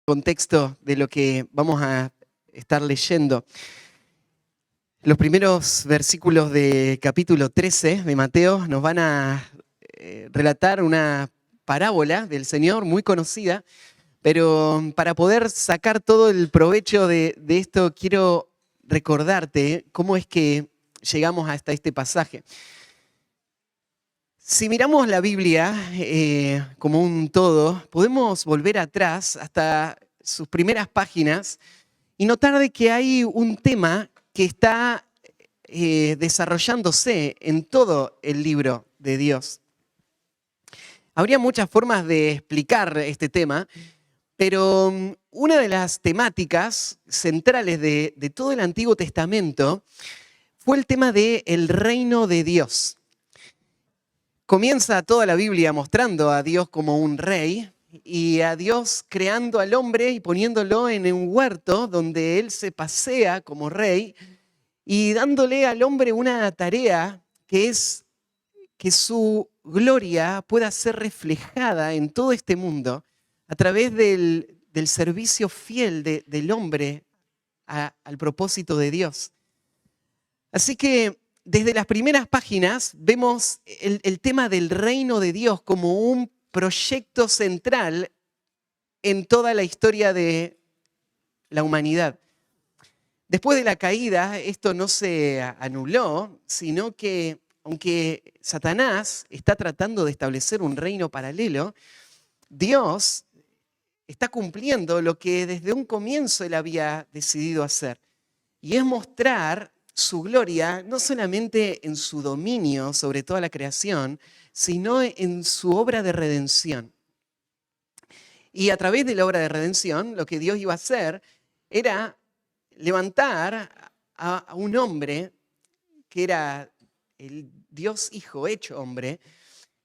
Contexto de lo que vamos a estar leyendo. Los primeros versículos de capítulo 13 de Mateo nos van a relatar una parábola del Señor muy conocida, pero para poder sacar todo el provecho de esto, quiero recordarte cómo es que llegamos hasta este pasaje. Si miramos la Biblia como un todo, podemos volver atrás hasta sus primeras páginas y notar de que hay un tema que está desarrollándose en todo el libro de Dios. Habría muchas formas de explicar este tema, pero una de las temáticas centrales de todo el Antiguo Testamento fue el tema del reino de Dios. Comienza toda la Biblia mostrando a Dios como un rey y a Dios creando al hombre y poniéndolo en un huerto donde él se pasea como rey y dándole al hombre una tarea que es que su gloria pueda ser reflejada en todo este mundo a través del servicio fiel del hombre al propósito de Dios. Así que desde las primeras páginas vemos el tema del reino de Dios como un proyecto central en toda la historia de la humanidad. Después de la caída, esto no se anuló, sino que aunque Satanás está tratando de establecer un reino paralelo, Dios está cumpliendo lo que desde un comienzo él había decidido hacer. Y es mostrar su gloria no solamente en su dominio sobre toda la creación, sino en su obra de redención. Y a través de la obra de redención, lo que Dios iba a hacer era levantar a un hombre que era el Dios Hijo hecho hombre,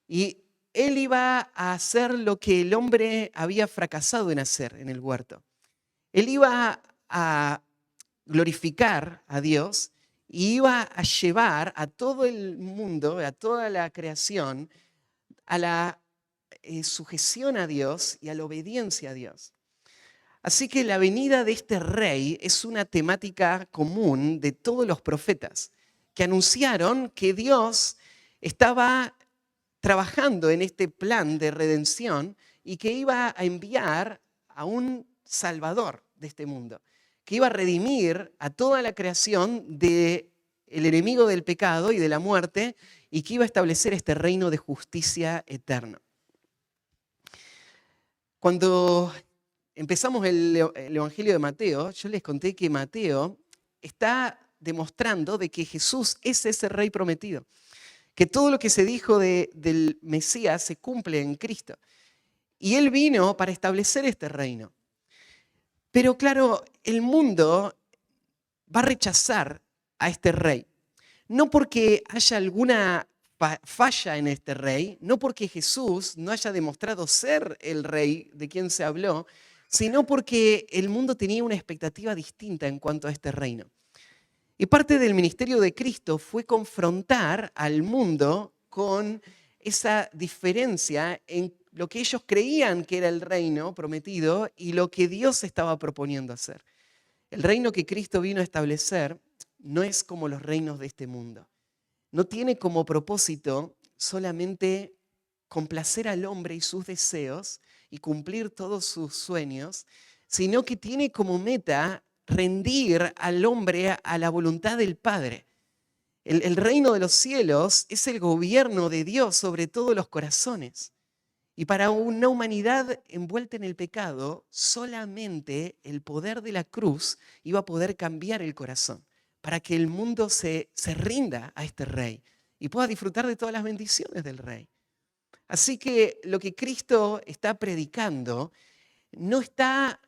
y él iba a hacer lo que el hombre había fracasado en hacer en el huerto. Él iba a glorificar a Dios y iba a llevar a todo el mundo, a toda la creación, a la sujeción a Dios y a la obediencia a Dios. Así que la venida de este rey es una temática común de todos los profetas que anunciaron que Dios estaba trabajando en este plan de redención y que iba a enviar a un salvador de este mundo, que iba a redimir a toda la creación del enemigo del pecado y de la muerte y que iba a establecer este reino de justicia eterno. Cuando empezamos el Evangelio de Mateo, yo les conté que Mateo está demostrando de que Jesús es ese rey prometido, que todo lo que se dijo del Mesías se cumple en Cristo. Y Él vino para establecer este reino. Pero claro, el mundo va a rechazar a este rey. No porque haya alguna falla en este rey, no porque Jesús no haya demostrado ser el rey de quien se habló, sino porque el mundo tenía una expectativa distinta en cuanto a este reino. Y parte del ministerio de Cristo fue confrontar al mundo con esa diferencia en lo que ellos creían que era el reino prometido y lo que Dios estaba proponiendo hacer. El reino que Cristo vino a establecer no es como los reinos de este mundo. No tiene como propósito solamente complacer al hombre y sus deseos y cumplir todos sus sueños, sino que tiene como meta rendir al hombre a la voluntad del Padre. El reino de los cielos es el gobierno de Dios sobre todos los corazones. Y para una humanidad envuelta en el pecado, solamente el poder de la cruz iba a poder cambiar el corazón, para que el mundo se rinda a este rey y pueda disfrutar de todas las bendiciones del rey. Así que lo que Cristo está predicando no está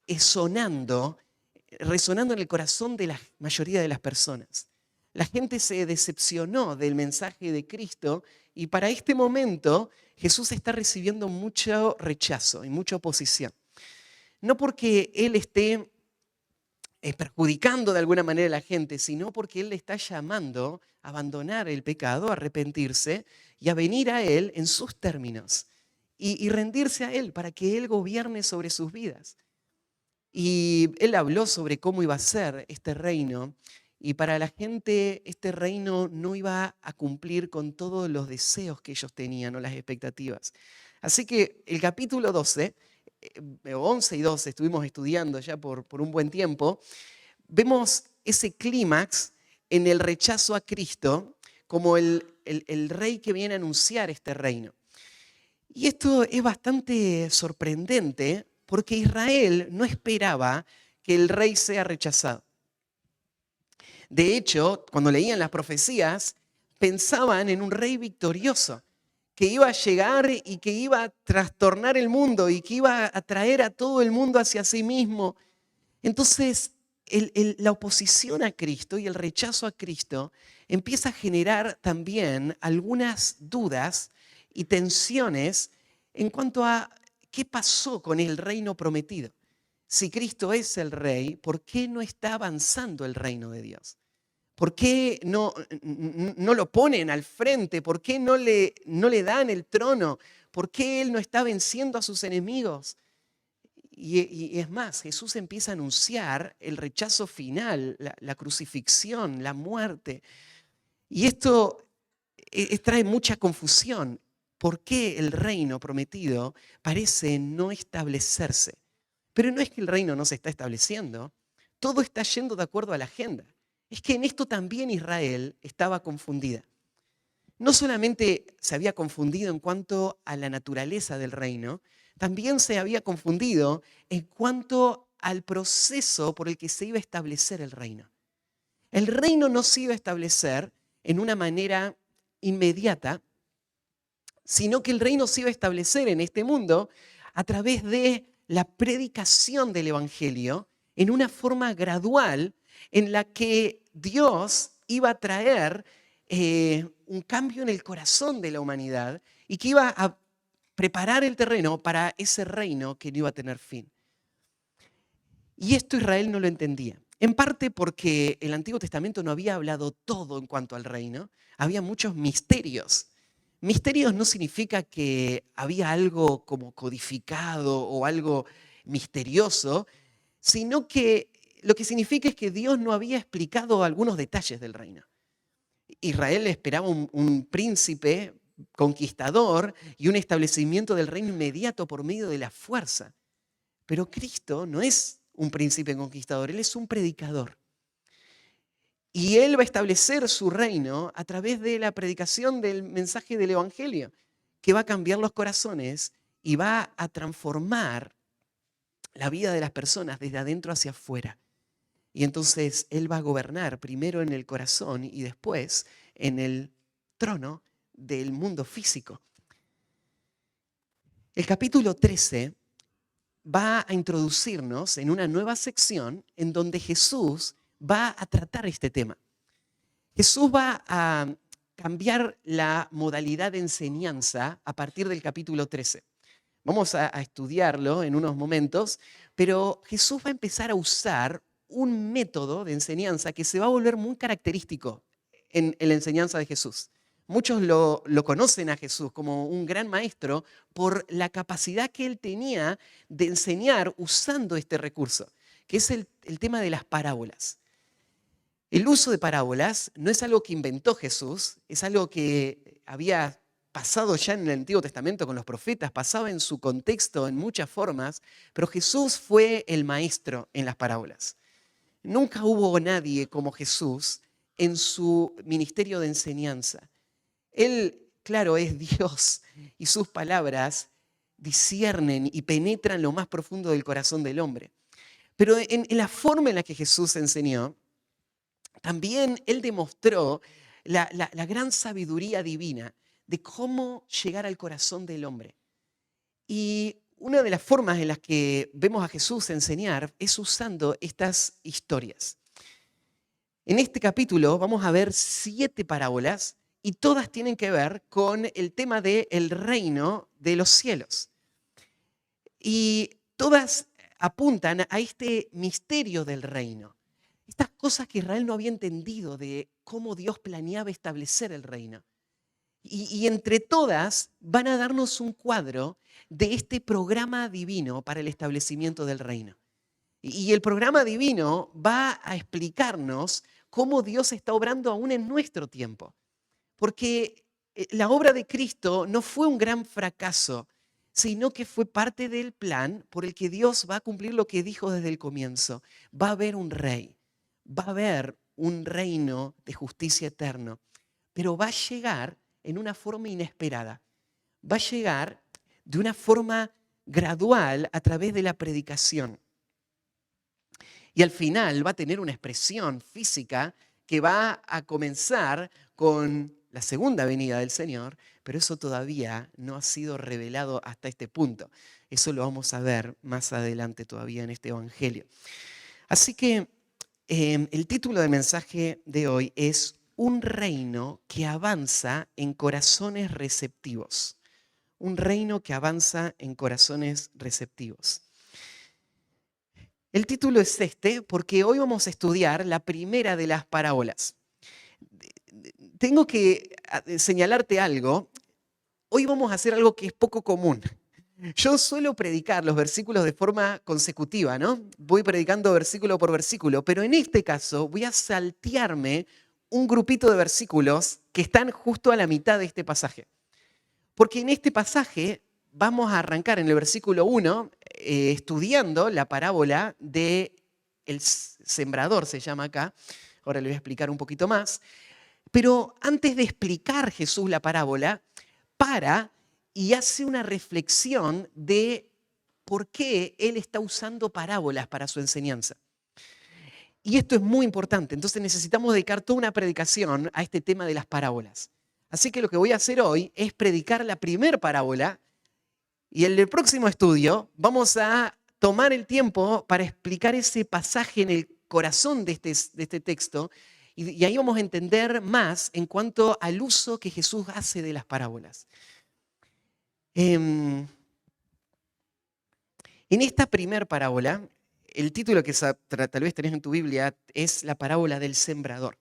resonando en el corazón de la mayoría de las personas. La gente se decepcionó del mensaje de Cristo y para este momento Jesús está recibiendo mucho rechazo y mucha oposición. No porque Él esté perjudicando de alguna manera a la gente, sino porque Él le está llamando a abandonar el pecado, a arrepentirse y a venir a Él en sus términos y rendirse a Él para que Él gobierne sobre sus vidas. Y él habló sobre cómo iba a ser este reino. Y para la gente este reino no iba a cumplir con todos los deseos que ellos tenían o las expectativas. Así que el capítulo 12, 11 y 12, estuvimos estudiando ya por un buen tiempo, vemos ese clímax en el rechazo a Cristo como el rey que viene a anunciar este reino. Y esto es bastante sorprendente porque Israel no esperaba que el rey sea rechazado. De hecho, cuando leían las profecías, pensaban en un rey victorioso que iba a llegar y que iba a trastornar el mundo y que iba a traer a todo el mundo hacia sí mismo. Entonces, la oposición a Cristo y el rechazo a Cristo empieza a generar también algunas dudas y tensiones en cuanto a qué pasó con el reino prometido. Si Cristo es el rey, ¿por qué no está avanzando el reino de Dios? ¿Por qué no lo ponen al frente? ¿Por qué no le dan el trono? ¿Por qué Él no está venciendo a sus enemigos? Y es más, Jesús empieza a anunciar el rechazo final, la crucifixión, la muerte. Y esto trae mucha confusión. ¿Por qué el reino prometido parece no establecerse? Pero no es que el reino no se está estableciendo, todo está yendo de acuerdo a la agenda. Es que en esto también Israel estaba confundida. No solamente se había confundido en cuanto a la naturaleza del reino, también se había confundido en cuanto al proceso por el que se iba a establecer el reino. El reino no se iba a establecer en una manera inmediata, sino que el reino se iba a establecer en este mundo a través de la predicación del Evangelio en una forma gradual en la que Dios iba a traer un cambio en el corazón de la humanidad y que iba a preparar el terreno para ese reino que no iba a tener fin. Y esto Israel no lo entendía. En parte porque el Antiguo Testamento no había hablado todo en cuanto al reino, había muchos misterios. Misterios no significa que había algo como codificado o algo misterioso, sino que lo que significa es que Dios no había explicado algunos detalles del reino. Israel esperaba un príncipe conquistador y un establecimiento del reino inmediato por medio de la fuerza. Pero Cristo no es un príncipe conquistador, Él es un predicador. Y Él va a establecer su reino a través de la predicación del mensaje del Evangelio, que va a cambiar los corazones y va a transformar la vida de las personas desde adentro hacia afuera. Y entonces Él va a gobernar primero en el corazón y después en el trono del mundo físico. El capítulo 13 va a introducirnos en una nueva sección en donde Jesús va a tratar este tema. Jesús va a cambiar la modalidad de enseñanza a partir del capítulo 13. Vamos a estudiarlo en unos momentos, pero Jesús va a empezar a usar un método de enseñanza que se va a volver muy característico en la enseñanza de Jesús. Muchos lo conocen a Jesús como un gran maestro por la capacidad que él tenía de enseñar usando este recurso, que es el tema de las parábolas. El uso de parábolas no es algo que inventó Jesús, es algo que había pasado ya en el Antiguo Testamento con los profetas, pasaba en su contexto en muchas formas, pero Jesús fue el maestro en las parábolas. Nunca hubo nadie como Jesús en su ministerio de enseñanza. Él, claro, es Dios y sus palabras disciernen y penetran lo más profundo del corazón del hombre. Pero en la forma en la que Jesús enseñó, también Él demostró la gran sabiduría divina de cómo llegar al corazón del hombre. Y una de las formas en las que vemos a Jesús enseñar es usando estas historias. En este capítulo vamos a ver 7 parábolas y todas tienen que ver con el tema del reino de los cielos. Y todas apuntan a este misterio del reino. Estas cosas que Israel no había entendido de cómo Dios planeaba establecer el reino. Y entre todas van a darnos un cuadro de este programa divino para el establecimiento del reino. Y el programa divino va a explicarnos cómo Dios está obrando aún en nuestro tiempo. Porque la obra de Cristo no fue un gran fracaso, sino que fue parte del plan por el que Dios va a cumplir lo que dijo desde el comienzo. Va a haber un rey, va a haber un reino de justicia eterno, pero va a llegar en una forma inesperada. Va a llegar de una forma gradual a través de la predicación. Y al final va a tener una expresión física que va a comenzar con la segunda venida del Señor, pero eso todavía no ha sido revelado hasta este punto. Eso lo vamos a ver más adelante todavía en este Evangelio. Así que el título del mensaje de hoy es Un reino que avanza en corazones receptivos. Un reino que avanza en corazones receptivos. El título es este porque hoy vamos a estudiar la primera de las parábolas. Tengo que señalarte algo. Hoy vamos a hacer algo que es poco común. Yo suelo predicar los versículos de forma consecutiva, ¿no? Voy predicando versículo por versículo, pero en este caso voy a saltearme un grupito de versículos que están justo a la mitad de este pasaje. Porque en este pasaje vamos a arrancar en el versículo 1 estudiando la parábola del sembrador, se llama acá. Ahora le voy a explicar un poquito más. Pero antes de explicar Jesús la parábola, para y hace una reflexión de por qué Él está usando parábolas para su enseñanza. Y esto es muy importante, entonces necesitamos dedicar toda una predicación a este tema de las parábolas. Así que lo que voy a hacer hoy es predicar la primera parábola y en el próximo estudio vamos a tomar el tiempo para explicar ese pasaje en el corazón de este texto y ahí vamos a entender más en cuanto al uso que Jesús hace de las parábolas. En esta primera parábola, el título que tal vez tenés en tu Biblia es la parábola del sembrador.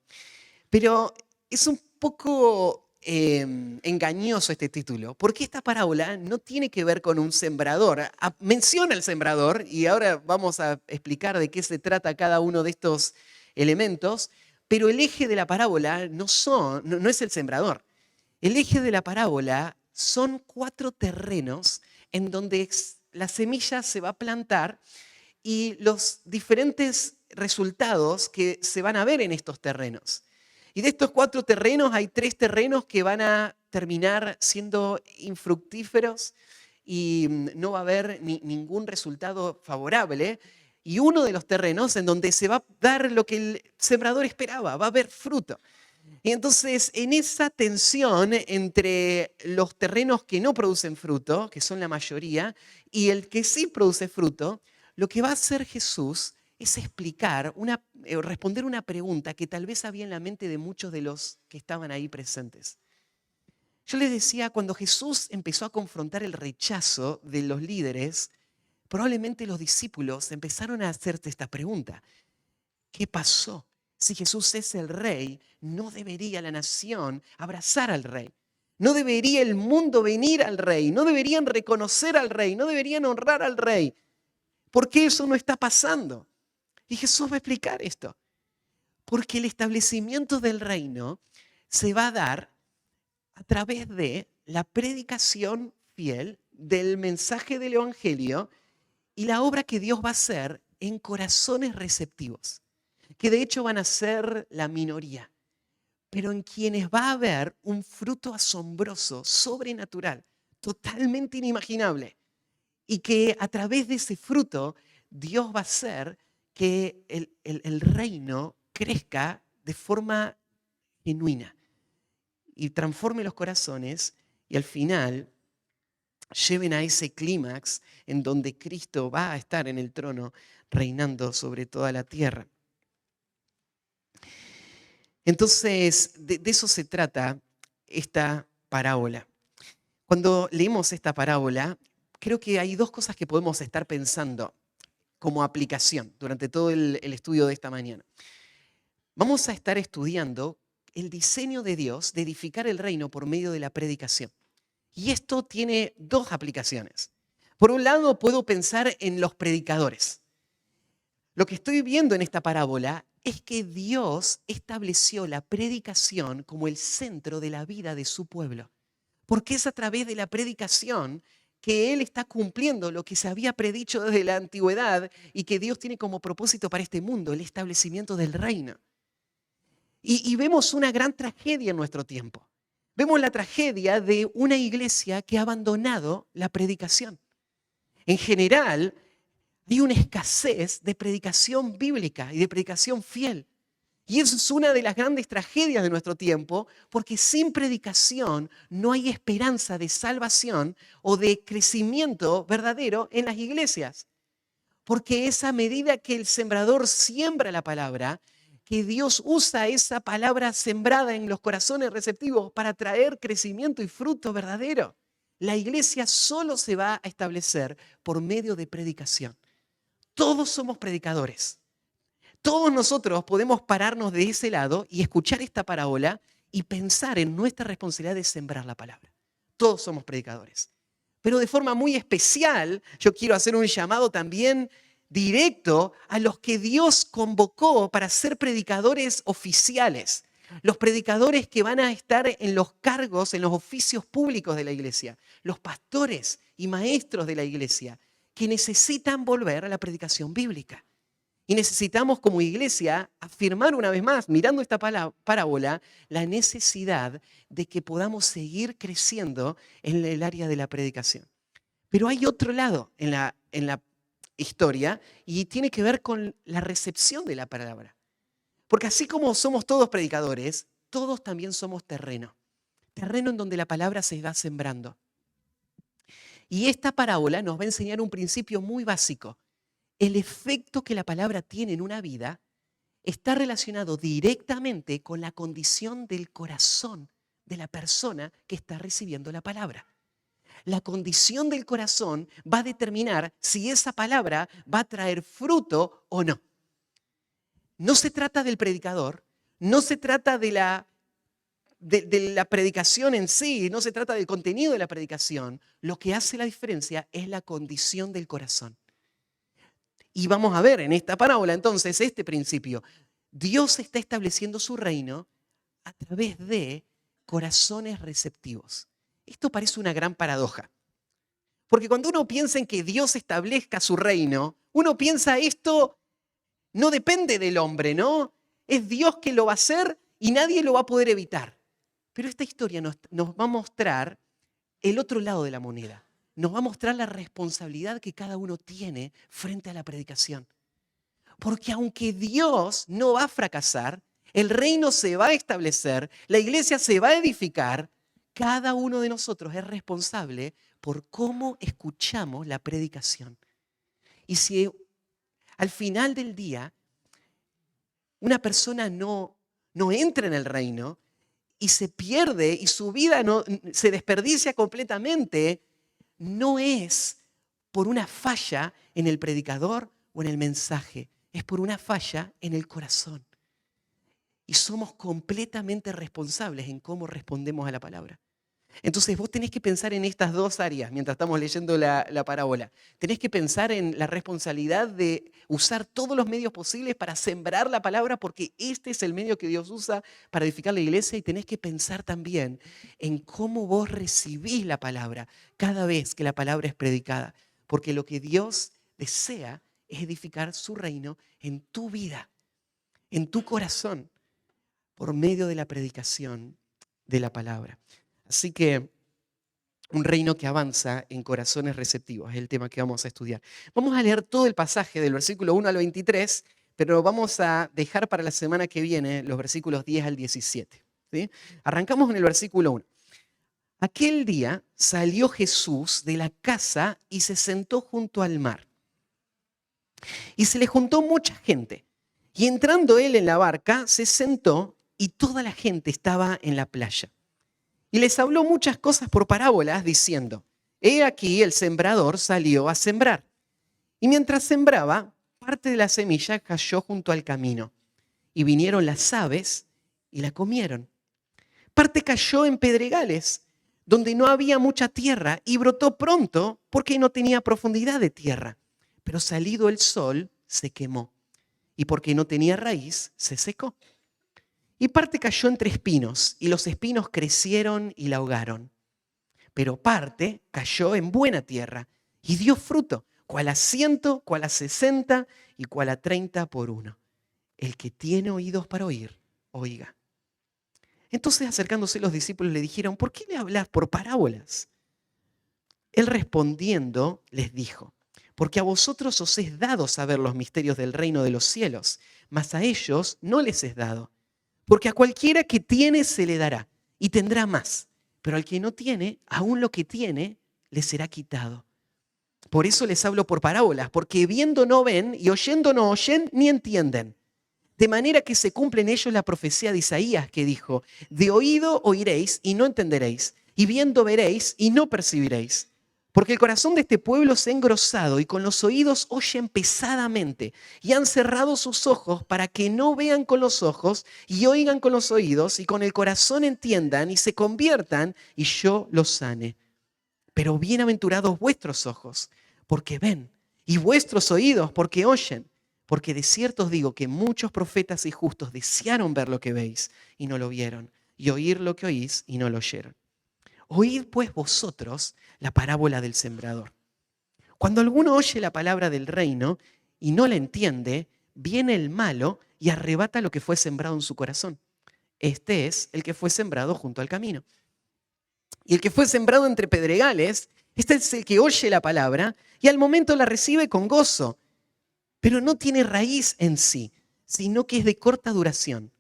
Pero es un poco engañoso este título, porque esta parábola no tiene que ver con un sembrador. Menciona el sembrador y ahora vamos a explicar de qué se trata cada uno de estos elementos, pero el eje de la parábola no es el sembrador. El eje de la parábola son 4 terrenos en donde la semilla se va a plantar y los diferentes resultados que se van a ver en estos terrenos. Y de estos 4 terrenos hay 3 terrenos que van a terminar siendo infructíferos y no va a haber ningún resultado favorable. Y uno de los terrenos en donde se va a dar lo que el sembrador esperaba, va a haber fruto. Y entonces, en esa tensión entre los terrenos que no producen fruto, que son la mayoría, y el que sí produce fruto, lo que va a hacer Jesús es explicar, responder una pregunta que tal vez había en la mente de muchos de los que estaban ahí presentes. Yo les decía, cuando Jesús empezó a confrontar el rechazo de los líderes, probablemente los discípulos empezaron a hacerse esta pregunta. ¿Qué pasó? Si Jesús es el rey, ¿no debería la nación abrazar al rey? ¿No debería el mundo venir al rey? ¿No deberían reconocer al rey? ¿No deberían honrar al rey? ¿Por qué eso no está pasando? Y Jesús va a explicar esto. Porque el establecimiento del reino se va a dar a través de la predicación fiel del mensaje del Evangelio y la obra que Dios va a hacer en corazones receptivos, que de hecho van a ser la minoría, pero en quienes va a haber un fruto asombroso, sobrenatural, totalmente inimaginable, y que a través de ese fruto Dios va a hacer que el reino crezca de forma genuina y transforme los corazones y al final lleven a ese clímax en donde Cristo va a estar en el trono reinando sobre toda la tierra. Entonces, de eso se trata esta parábola. Cuando leemos esta parábola, creo que hay 2 cosas que podemos estar pensando como aplicación durante todo el estudio de esta mañana. Vamos a estar estudiando el diseño de Dios de edificar el reino por medio de la predicación. Y esto tiene 2 aplicaciones. Por un lado, puedo pensar en los predicadores. Lo que estoy viendo en esta parábola es que Dios estableció la predicación como el centro de la vida de su pueblo. Porque es a través de la predicación que Él está cumpliendo lo que se había predicho desde la antigüedad y que Dios tiene como propósito para este mundo, el establecimiento del reino. Y vemos una gran tragedia en nuestro tiempo. Vemos la tragedia de una iglesia que ha abandonado la predicación. En general, hay una escasez de predicación bíblica y de predicación fiel. Y eso es una de las grandes tragedias de nuestro tiempo, porque sin predicación no hay esperanza de salvación o de crecimiento verdadero en las iglesias. Porque es a medida que el sembrador siembra la palabra, que Dios usa esa palabra sembrada en los corazones receptivos para traer crecimiento y fruto verdadero. La iglesia solo se va a establecer por medio de predicación. Todos somos predicadores. Todos nosotros podemos pararnos de ese lado y escuchar esta parábola y pensar en nuestra responsabilidad de sembrar la palabra. Todos somos predicadores. Pero de forma muy especial, yo quiero hacer un llamado también directo a los que Dios convocó para ser predicadores oficiales. Los predicadores que van a estar en los cargos, en los oficios públicos de la iglesia. Los pastores y maestros de la iglesia que necesitan volver a la predicación bíblica. Y necesitamos como iglesia afirmar una vez más, mirando esta parábola, la necesidad de que podamos seguir creciendo en el área de la predicación. Pero hay otro lado en la historia y tiene que ver con la recepción de la palabra. Porque así como somos todos predicadores, todos también somos terreno. Terreno en donde la palabra se va sembrando. Y esta parábola nos va a enseñar un principio muy básico. El efecto que la palabra tiene en una vida está relacionado directamente con la condición del corazón de la persona que está recibiendo la palabra. La condición del corazón va a determinar si esa palabra va a traer fruto o no. No se trata del predicador, no se trata de la predicación en sí, no se trata del contenido de la predicación. Lo que hace la diferencia es la condición del corazón. Y vamos a ver en esta parábola entonces este principio. Dios está estableciendo su reino a través de corazones receptivos. Esto parece una gran paradoja. Porque cuando uno piensa en que Dios establezca su reino, uno piensa esto no depende del hombre, ¿no? Es Dios que lo va a hacer y nadie lo va a poder evitar. Pero esta historia nos va a mostrar el otro lado de la moneda. Nos va a mostrar la responsabilidad que cada uno tiene frente a la predicación. Porque aunque Dios no va a fracasar, el reino se va a establecer, la iglesia se va a edificar, cada uno de nosotros es responsable por cómo escuchamos la predicación. Y si al final del día una persona no entra en el reino y se pierde y su vida se desperdicia completamente, no es por una falla en el predicador o en el mensaje, es por una falla en el corazón. Y somos completamente responsables en cómo respondemos a la palabra. Entonces vos tenés que pensar en estas dos áreas mientras estamos leyendo la parábola. Tenés que pensar en la responsabilidad de usar todos los medios posibles para sembrar la palabra, porque este es el medio que Dios usa para edificar la iglesia, y tenés que pensar también en cómo vos recibís la palabra cada vez que la palabra es predicada. Porque lo que Dios desea es edificar su reino en tu vida, en tu corazón, por medio de la predicación de la palabra. Así que un reino que avanza en corazones receptivos es el tema que vamos a estudiar. Vamos a leer todo el pasaje del versículo 1 al 23, pero vamos a dejar para la semana que viene los versículos 10 al 17. ¿Sí? Arrancamos en el versículo 1. Aquel día salió Jesús de la casa y se sentó junto al mar. Y se le juntó mucha gente. Y entrando él en la barca, se sentó y toda la gente estaba en la playa. Y les habló muchas cosas por parábolas, diciendo: he aquí el sembrador salió a sembrar. Y mientras sembraba, parte de la semilla cayó junto al camino. Y vinieron las aves y la comieron. Parte cayó en pedregales, donde no había mucha tierra, y brotó pronto porque no tenía profundidad de tierra. Pero salido el sol, se quemó. y porque no tenía raíz, se secó. Y parte cayó entre espinos, y los espinos crecieron y la ahogaron. Pero parte cayó en buena tierra, y dio fruto, cual a 100, cual a 60 y cual a 30 por uno. El que tiene oídos para oír, oiga. Entonces acercándose los discípulos le dijeron, ¿por qué le hablas por parábolas? Él respondiendo les dijo, porque a vosotros os es dado saber los misterios del reino de los cielos, mas a ellos no les es dado. Porque a cualquiera que tiene se le dará y tendrá más, pero al que no tiene, aún lo que tiene le será quitado. Por eso les hablo por parábolas, porque viendo no ven y oyendo no oyen ni entienden. De manera que se cumple en ellos la profecía de Isaías que dijo, de oído oiréis y no entenderéis, y viendo veréis y no percibiréis. Porque el corazón de este pueblo se ha engrosado y con los oídos oyen pesadamente y han cerrado sus ojos para que no vean con los ojos y oigan con los oídos y con el corazón entiendan y se conviertan y yo los sane. Pero bienaventurados vuestros ojos, porque ven, y vuestros oídos, porque oyen. Porque de cierto os digo que muchos profetas y justos desearon ver lo que veis y no lo vieron, y oír lo que oís y no lo oyeron. Oíd pues vosotros la parábola del sembrador. Cuando alguno oye la palabra del reino y no la entiende, viene el malo y arrebata lo que fue sembrado en su corazón. Este es el que fue sembrado junto al camino. Y el que fue sembrado entre pedregales, este es el que oye la palabra y al momento la recibe con gozo, pero no tiene raíz en sí, sino que es de corta duración.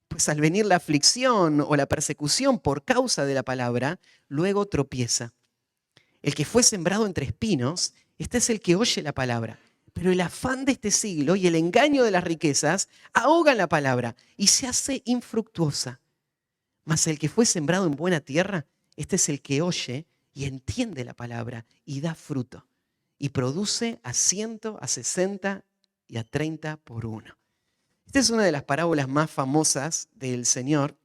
Pues al venir la aflicción o la persecución por causa de la palabra, luego tropieza. El que fue sembrado entre espinos, este es el que oye la palabra. Pero el afán de este siglo y el engaño de las riquezas ahogan la palabra y se hace infructuosa. Mas el que fue sembrado en buena tierra, este es el que oye y entiende la palabra y da fruto. Y produce a 100, a 60 y a 30 por uno. Esta es una de las parábolas más famosas del Señor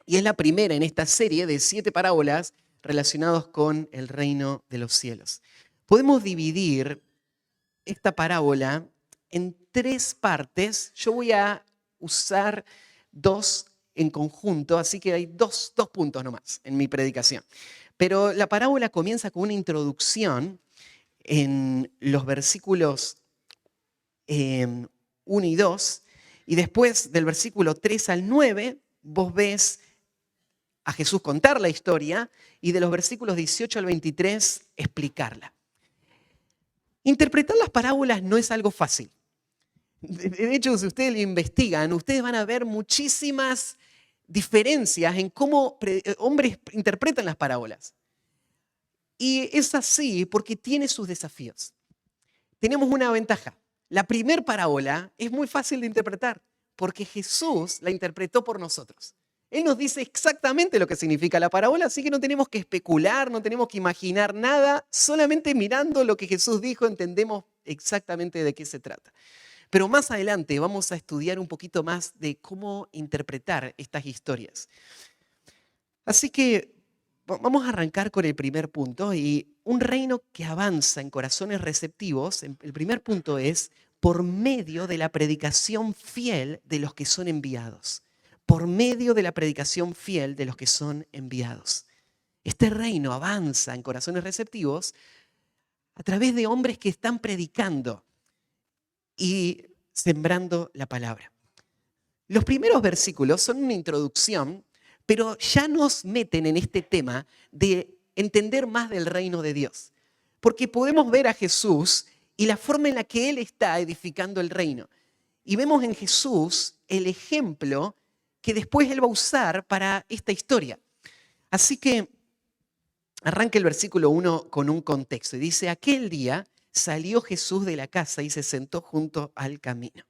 y es la primera en esta serie de 7 parábolas relacionadas con el reino de los cielos. Podemos dividir esta parábola en 3 partes. Yo voy a usar 2 en conjunto, así que hay dos puntos nomás en mi predicación. Pero la parábola comienza con una introducción en los versículos 1 y 2, y después del versículo 3 al 9, vos ves a Jesús contar la historia y de los versículos 18 al 23 explicarla. Interpretar las parábolas no es algo fácil. De hecho, si ustedes lo investigan, ustedes van a ver muchísimas diferencias en cómo hombres interpretan las parábolas. Y es así porque tiene sus desafíos. Tenemos una ventaja. La primera parábola es muy fácil de interpretar porque Jesús la interpretó por nosotros. Él nos dice exactamente lo que significa la parábola, así que no tenemos que especular, no tenemos que imaginar nada, solamente mirando lo que Jesús dijo entendemos exactamente de qué se trata. Pero más adelante vamos a estudiar un poquito más de cómo interpretar estas historias. Así que vamos a arrancar con el primer punto y un reino que avanza en corazones receptivos. El primer punto es por medio de la predicación fiel de los que son enviados. Por medio de la predicación fiel de los que son enviados. Este reino avanza en corazones receptivos a través de hombres que están predicando y sembrando la palabra. Los primeros versículos son una introducción, pero ya nos meten en este tema de entender más del reino de Dios. Porque podemos ver a Jesús y la forma en la que Él está edificando el reino. Y vemos en Jesús el ejemplo que después Él va a usar para esta historia. Así que arranca el versículo 1 con un contexto. Y dice, aquel día salió Jesús de la casa y se sentó junto al camino.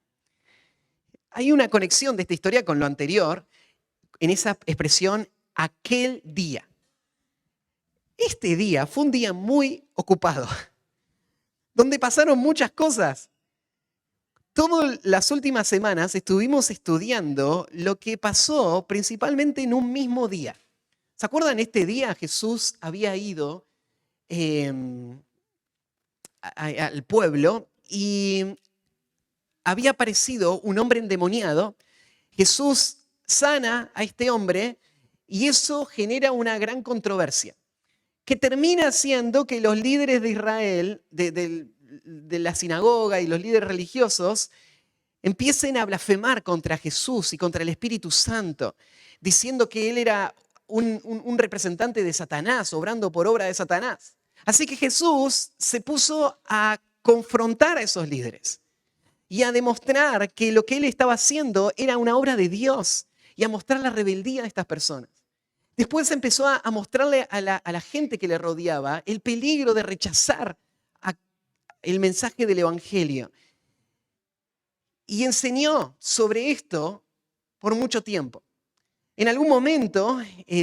Hay una conexión de esta historia con lo anterior, en esa expresión, aquel día. Este día fue un día muy ocupado, donde pasaron muchas cosas. Todas las últimas semanas estuvimos estudiando lo que pasó principalmente en un mismo día. ¿Se acuerdan? Este día Jesús había ido al pueblo y había aparecido un hombre endemoniado. Jesús sana a este hombre y eso genera una gran controversia, que termina haciendo que los líderes de Israel, de la sinagoga y los líderes religiosos, empiecen a blasfemar contra Jesús y contra el Espíritu Santo, diciendo que él era un representante de Satanás, obrando por obra de Satanás. Así que Jesús se puso a confrontar a esos líderes y a demostrar que lo que él estaba haciendo era una obra de Dios y a mostrar la rebeldía de estas personas. Después empezó a mostrarle a la gente que le rodeaba el peligro de rechazar el mensaje del Evangelio. Y enseñó sobre esto por mucho tiempo. En algún momento,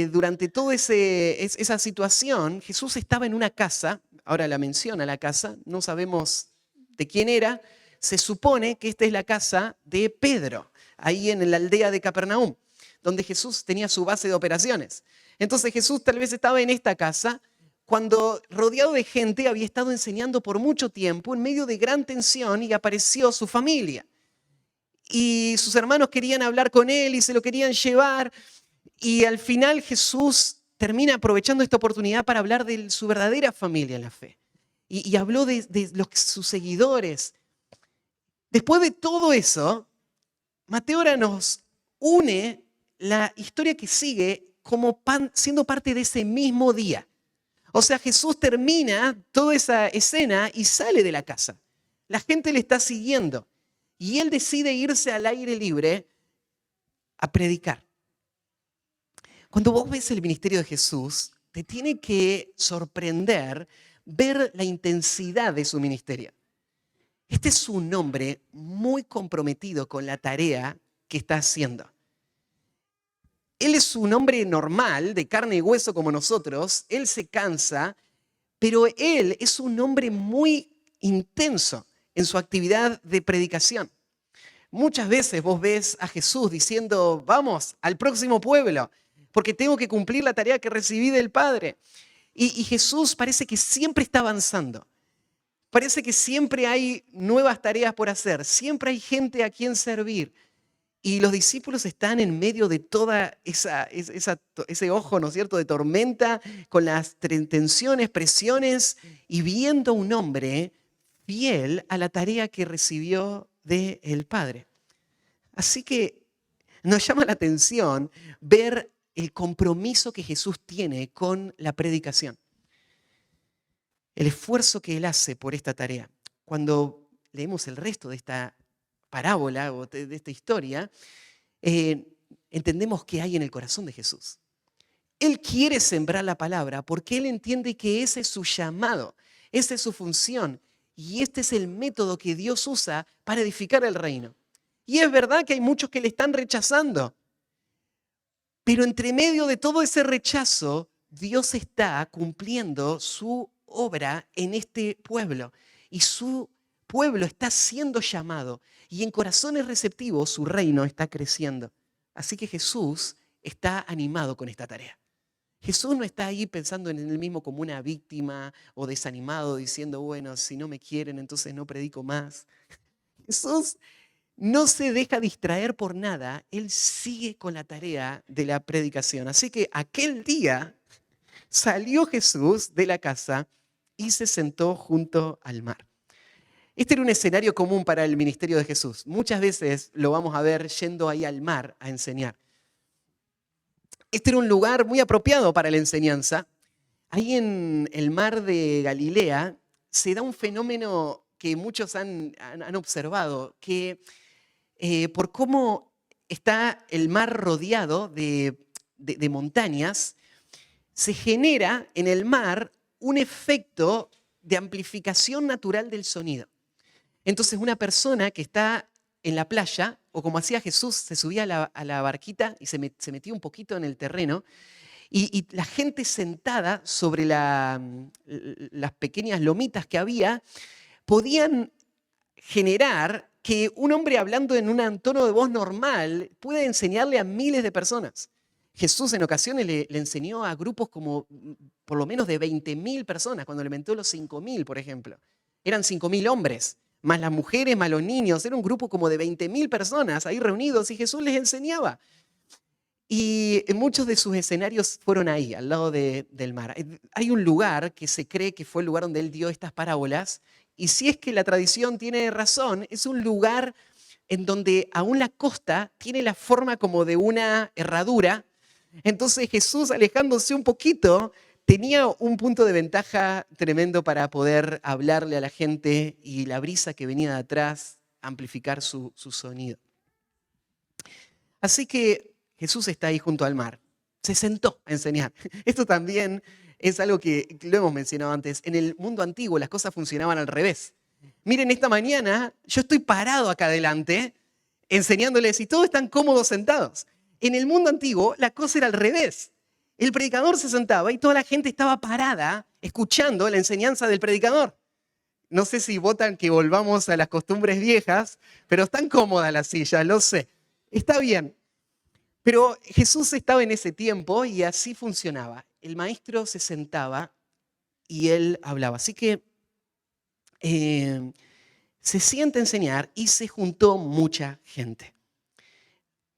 durante toda esa situación, Jesús estaba en una casa, ahora la menciona la casa, no sabemos de quién era, se supone que esta es la casa de Pedro, ahí en la aldea de Capernaum, donde Jesús tenía su base de operaciones. Entonces Jesús tal vez estaba en esta casa cuando, rodeado de gente, había estado enseñando por mucho tiempo en medio de gran tensión y apareció su familia. Y sus hermanos querían hablar con él y se lo querían llevar. Y al final Jesús termina aprovechando esta oportunidad para hablar de su verdadera familia en la fe. Y habló de sus seguidores. Después de todo eso, Mateo ahora nos une la historia que sigue como siendo parte de ese mismo día. O sea, Jesús termina toda esa escena y sale de la casa. La gente le está siguiendo. Y él decide irse al aire libre a predicar. Cuando vos ves el ministerio de Jesús, te tiene que sorprender ver la intensidad de su ministerio. Este es un hombre muy comprometido con la tarea que está haciendo. Él es un hombre normal, de carne y hueso como nosotros. Él se cansa, pero él es un hombre muy intenso en su actividad de predicación. Muchas veces vos ves a Jesús diciendo, vamos al próximo pueblo, porque tengo que cumplir la tarea que recibí del Padre. Y Jesús parece que siempre está avanzando. Parece que siempre hay nuevas tareas por hacer, siempre hay gente a quien servir. Y los discípulos están en medio de toda ese ojo, ¿no es cierto?, de tormenta, con las tensiones, presiones, y viendo un hombre fiel a la tarea que recibió del Padre. Así que nos llama la atención ver el compromiso que Jesús tiene con la predicación. El esfuerzo que él hace por esta tarea. Cuando leemos el resto de esta parábola o de esta historia, entendemos qué hay en el corazón de Jesús. Él quiere sembrar la palabra porque él entiende que ese es su llamado, esa es su función y este es el método que Dios usa para edificar el reino. Y es verdad que hay muchos que le están rechazando, pero entre medio de todo ese rechazo, Dios está cumpliendo su obra en este pueblo y su pueblo está siendo llamado y en corazones receptivos su reino está creciendo. Así que Jesús está animado con esta tarea. Jesús no está ahí pensando en él mismo como una víctima o desanimado diciendo, bueno, si no me quieren, entonces no predico más. Jesús no se deja distraer por nada, él sigue con la tarea de la predicación. Así que aquel día salió Jesús de la casa y se sentó junto al mar. Este era un escenario común para el ministerio de Jesús. Muchas veces lo vamos a ver yendo ahí al mar a enseñar. Este era un lugar muy apropiado para la enseñanza. Ahí en el mar de Galilea se da un fenómeno que muchos han observado, que por cómo está el mar rodeado de montañas, se genera en el mar un efecto de amplificación natural del sonido. Entonces una persona que está en la playa, o como hacía Jesús, se subía a la barquita y se metía un poquito en el terreno, y la gente sentada sobre las pequeñas lomitas que había, podían generar que un hombre hablando en un tono de voz normal puede enseñarle a miles de personas. Jesús en ocasiones le enseñó a grupos como por lo menos de 20.000 personas, cuando alimentó los 5.000, por ejemplo. Eran 5.000 hombres, más las mujeres, más los niños. Era un grupo como de 20.000 personas ahí reunidos y Jesús les enseñaba. Y muchos de sus escenarios fueron ahí, al lado del mar. Hay un lugar que se cree que fue el lugar donde él dio estas parábolas, y si es que la tradición tiene razón, es un lugar en donde aún la costa tiene la forma como de una herradura. Entonces Jesús, alejándose un poquito, tenía un punto de ventaja tremendo para poder hablarle a la gente y la brisa que venía de atrás amplificar su sonido. Así que Jesús está ahí junto al mar. Se sentó a enseñar. Esto también es algo que lo hemos mencionado antes. En el mundo antiguo las cosas funcionaban al revés. Miren, esta mañana yo estoy parado acá adelante enseñándoles y todos están cómodos sentados. En el mundo antiguo la cosa era al revés. El predicador se sentaba y toda la gente estaba parada escuchando la enseñanza del predicador. No sé si votan que volvamos a las costumbres viejas, pero están cómodas las sillas, lo sé. Está bien. Pero Jesús estaba en ese tiempo y así funcionaba. El maestro se sentaba y él hablaba. Así que se sienta a enseñar y se juntó mucha gente.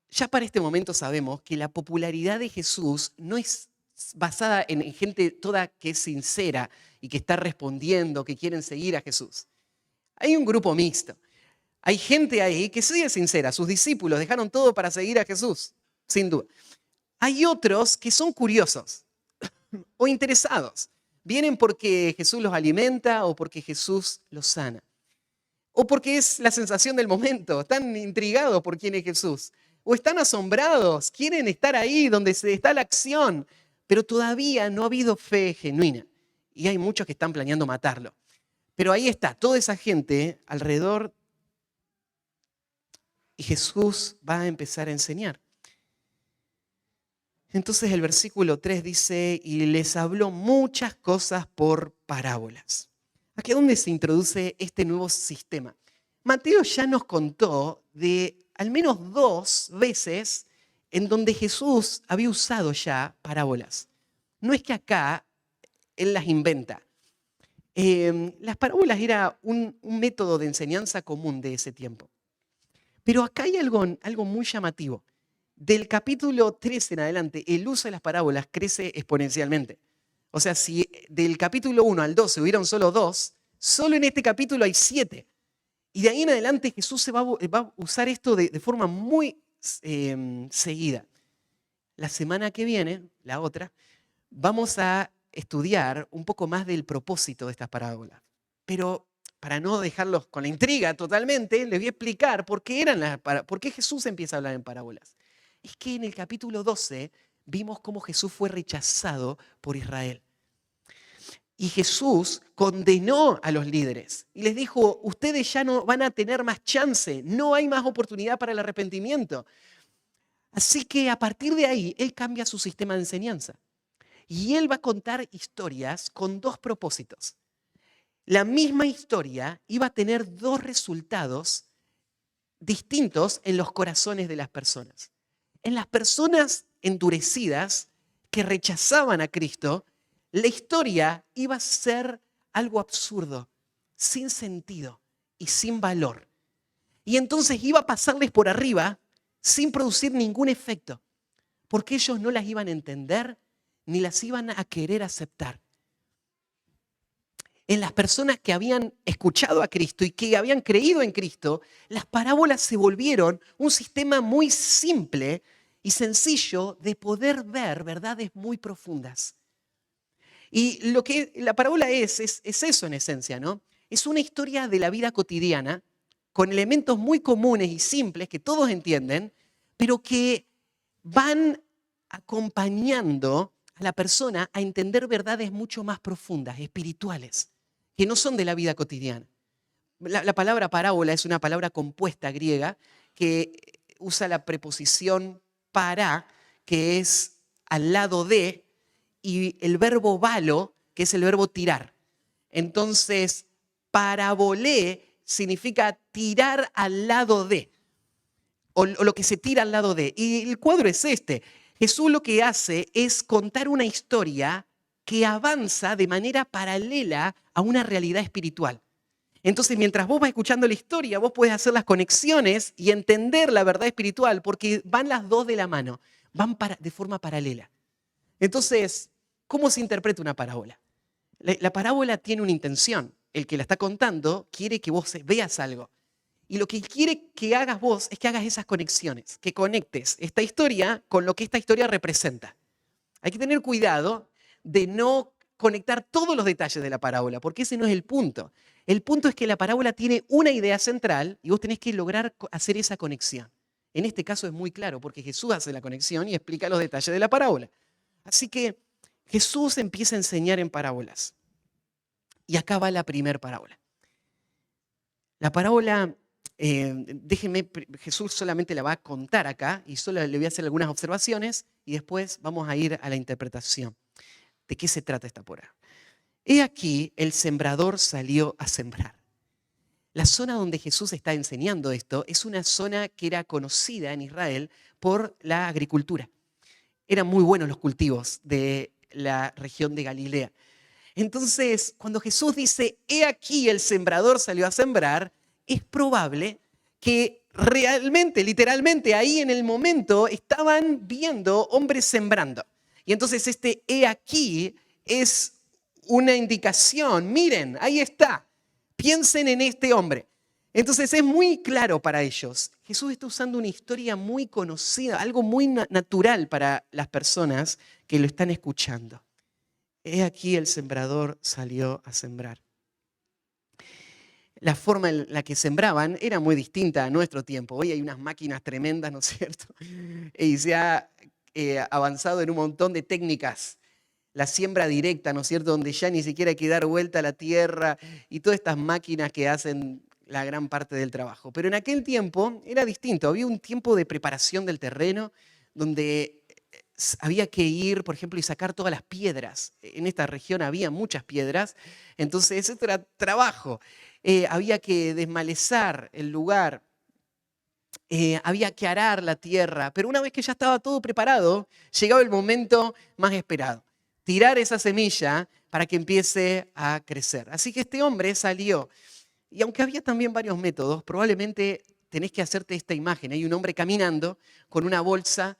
Ya para este momento sabemos que la popularidad de Jesús no es basada en gente toda que es sincera y que está respondiendo, que quieren seguir a Jesús. Hay un grupo mixto. Hay gente ahí que sí es sincera. Sus discípulos dejaron todo para seguir a Jesús, sin duda. Hay otros que son curiosos o interesados. Vienen porque Jesús los alimenta o porque Jesús los sana. O porque es la sensación del momento. Están intrigados por quién es Jesús. O están asombrados. Quieren estar ahí donde está la acción. Pero todavía no ha habido fe genuina. Y hay muchos que están planeando matarlo. Pero ahí está, toda esa gente alrededor. Y Jesús va a empezar a enseñar. Entonces el versículo 3 dice, y les habló muchas cosas por parábolas. Aquí es donde se introduce este nuevo sistema. Mateo ya nos contó de al menos 2 veces en donde Jesús había usado ya parábolas. No es que acá él las inventa. Las parábolas era un método de enseñanza común de ese tiempo. Pero acá hay algo muy llamativo. Del capítulo 13 en adelante, el uso de las parábolas crece exponencialmente. O sea, si del capítulo 1 al 12 hubieron solo 2, solo en este capítulo hay 7. Y de ahí en adelante Jesús va a usar esto de forma muy seguida. La semana que viene, la otra, vamos a estudiar un poco más del propósito de estas parábolas. Pero para no dejarlos con la intriga totalmente, les voy a explicar por qué Jesús empieza a hablar en parábolas. Es que en el capítulo 12 vimos cómo Jesús fue rechazado por Israel. Y Jesús condenó a los líderes y les dijo, ustedes ya no van a tener más chance, no hay más oportunidad para el arrepentimiento. Así que a partir de ahí, Él cambia su sistema de enseñanza. Y Él va a contar historias con 2 propósitos. La misma historia iba a tener 2 resultados distintos en los corazones de las personas. En las personas endurecidas que rechazaban a Cristo, la historia iba a ser algo absurdo, sin sentido y sin valor. Y entonces iba a pasarles por arriba sin producir ningún efecto, porque ellos no las iban a entender ni las iban a querer aceptar. En las personas que habían escuchado a Cristo y que habían creído en Cristo, las parábolas se volvieron un sistema muy simple y sencillo de poder ver verdades muy profundas. Y lo que la parábola es eso en esencia, ¿no? Es una historia de la vida cotidiana con elementos muy comunes y simples que todos entienden, pero que van acompañando a la persona a entender verdades mucho más profundas, espirituales, que no son de la vida cotidiana. La palabra parábola es una palabra compuesta griega que usa la preposición para, que es al lado de, y el verbo balo, que es el verbo tirar. Entonces, parabolé significa tirar al lado de, o lo que se tira al lado de. Y el cuadro es este. Jesús lo que hace es contar una historia que avanza de manera paralela a una realidad espiritual. Entonces, mientras vos vas escuchando la historia, vos podés hacer las conexiones y entender la verdad espiritual, porque van las dos de la mano, de forma paralela. Entonces, ¿cómo se interpreta una parábola? La parábola tiene una intención. El que la está contando quiere que vos veas algo. Y lo que quiere que hagas vos es que hagas esas conexiones, que conectes esta historia con lo que esta historia representa. Hay que tener cuidado de no conectar todos los detalles de la parábola, porque ese no es el punto. El punto es que la parábola tiene una idea central y vos tenés que lograr hacer esa conexión. En este caso es muy claro, porque Jesús hace la conexión y explica los detalles de la parábola. Así que Jesús empieza a enseñar en parábolas. Y acá va la primera parábola. La parábola, Jesús solamente la va a contar acá y solo le voy a hacer algunas observaciones y después vamos a ir a la interpretación. ¿De qué se trata esta parábola? He aquí, el sembrador salió a sembrar. La zona donde Jesús está enseñando esto es una zona que era conocida en Israel por la agricultura. Eran muy buenos los cultivos de la región de Galilea. Entonces, cuando Jesús dice, he aquí el sembrador salió a sembrar, es probable que realmente, literalmente, ahí en el momento estaban viendo hombres sembrando. Y entonces este he aquí es una indicación. Miren, ahí está. Piensen en este hombre. Entonces es muy claro para ellos. Jesús está usando una historia muy conocida, algo muy natural para las personas que lo están escuchando. He aquí el sembrador salió a sembrar. La forma en la que sembraban era muy distinta a nuestro tiempo. Hoy hay unas máquinas tremendas, ¿no es cierto? Y se ha avanzado en un montón de técnicas. La siembra directa, ¿no es cierto? Donde ya ni siquiera hay que dar vuelta a la tierra y todas estas máquinas que hacen la gran parte del trabajo. Pero en aquel tiempo era distinto. Había un tiempo de preparación del terreno donde había que ir, por ejemplo, y sacar todas las piedras. En esta región había muchas piedras, entonces eso era trabajo. Había que desmalezar el lugar, había que arar la tierra, pero una vez que ya estaba todo preparado, llegaba el momento más esperado. Tirar esa semilla para que empiece a crecer. Así que este hombre salió. Y aunque había también varios métodos, probablemente tenés que hacerte esta imagen. Hay un hombre caminando con una bolsa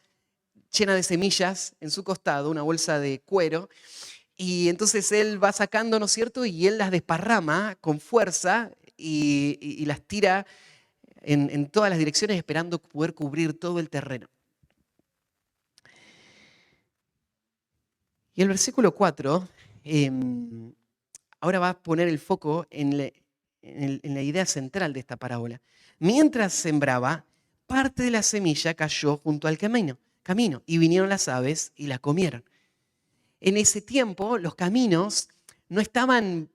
llena de semillas en su costado, una bolsa de cuero, y entonces él va sacando, ¿no es cierto? Y él las desparrama con fuerza y las tira en todas las direcciones esperando poder cubrir todo el terreno. Y el versículo 4 ahora va a poner el foco en la idea central de esta parábola. Mientras sembraba, parte de la semilla cayó junto al camino y vinieron las aves y la comieron. En ese tiempo los caminos no estaban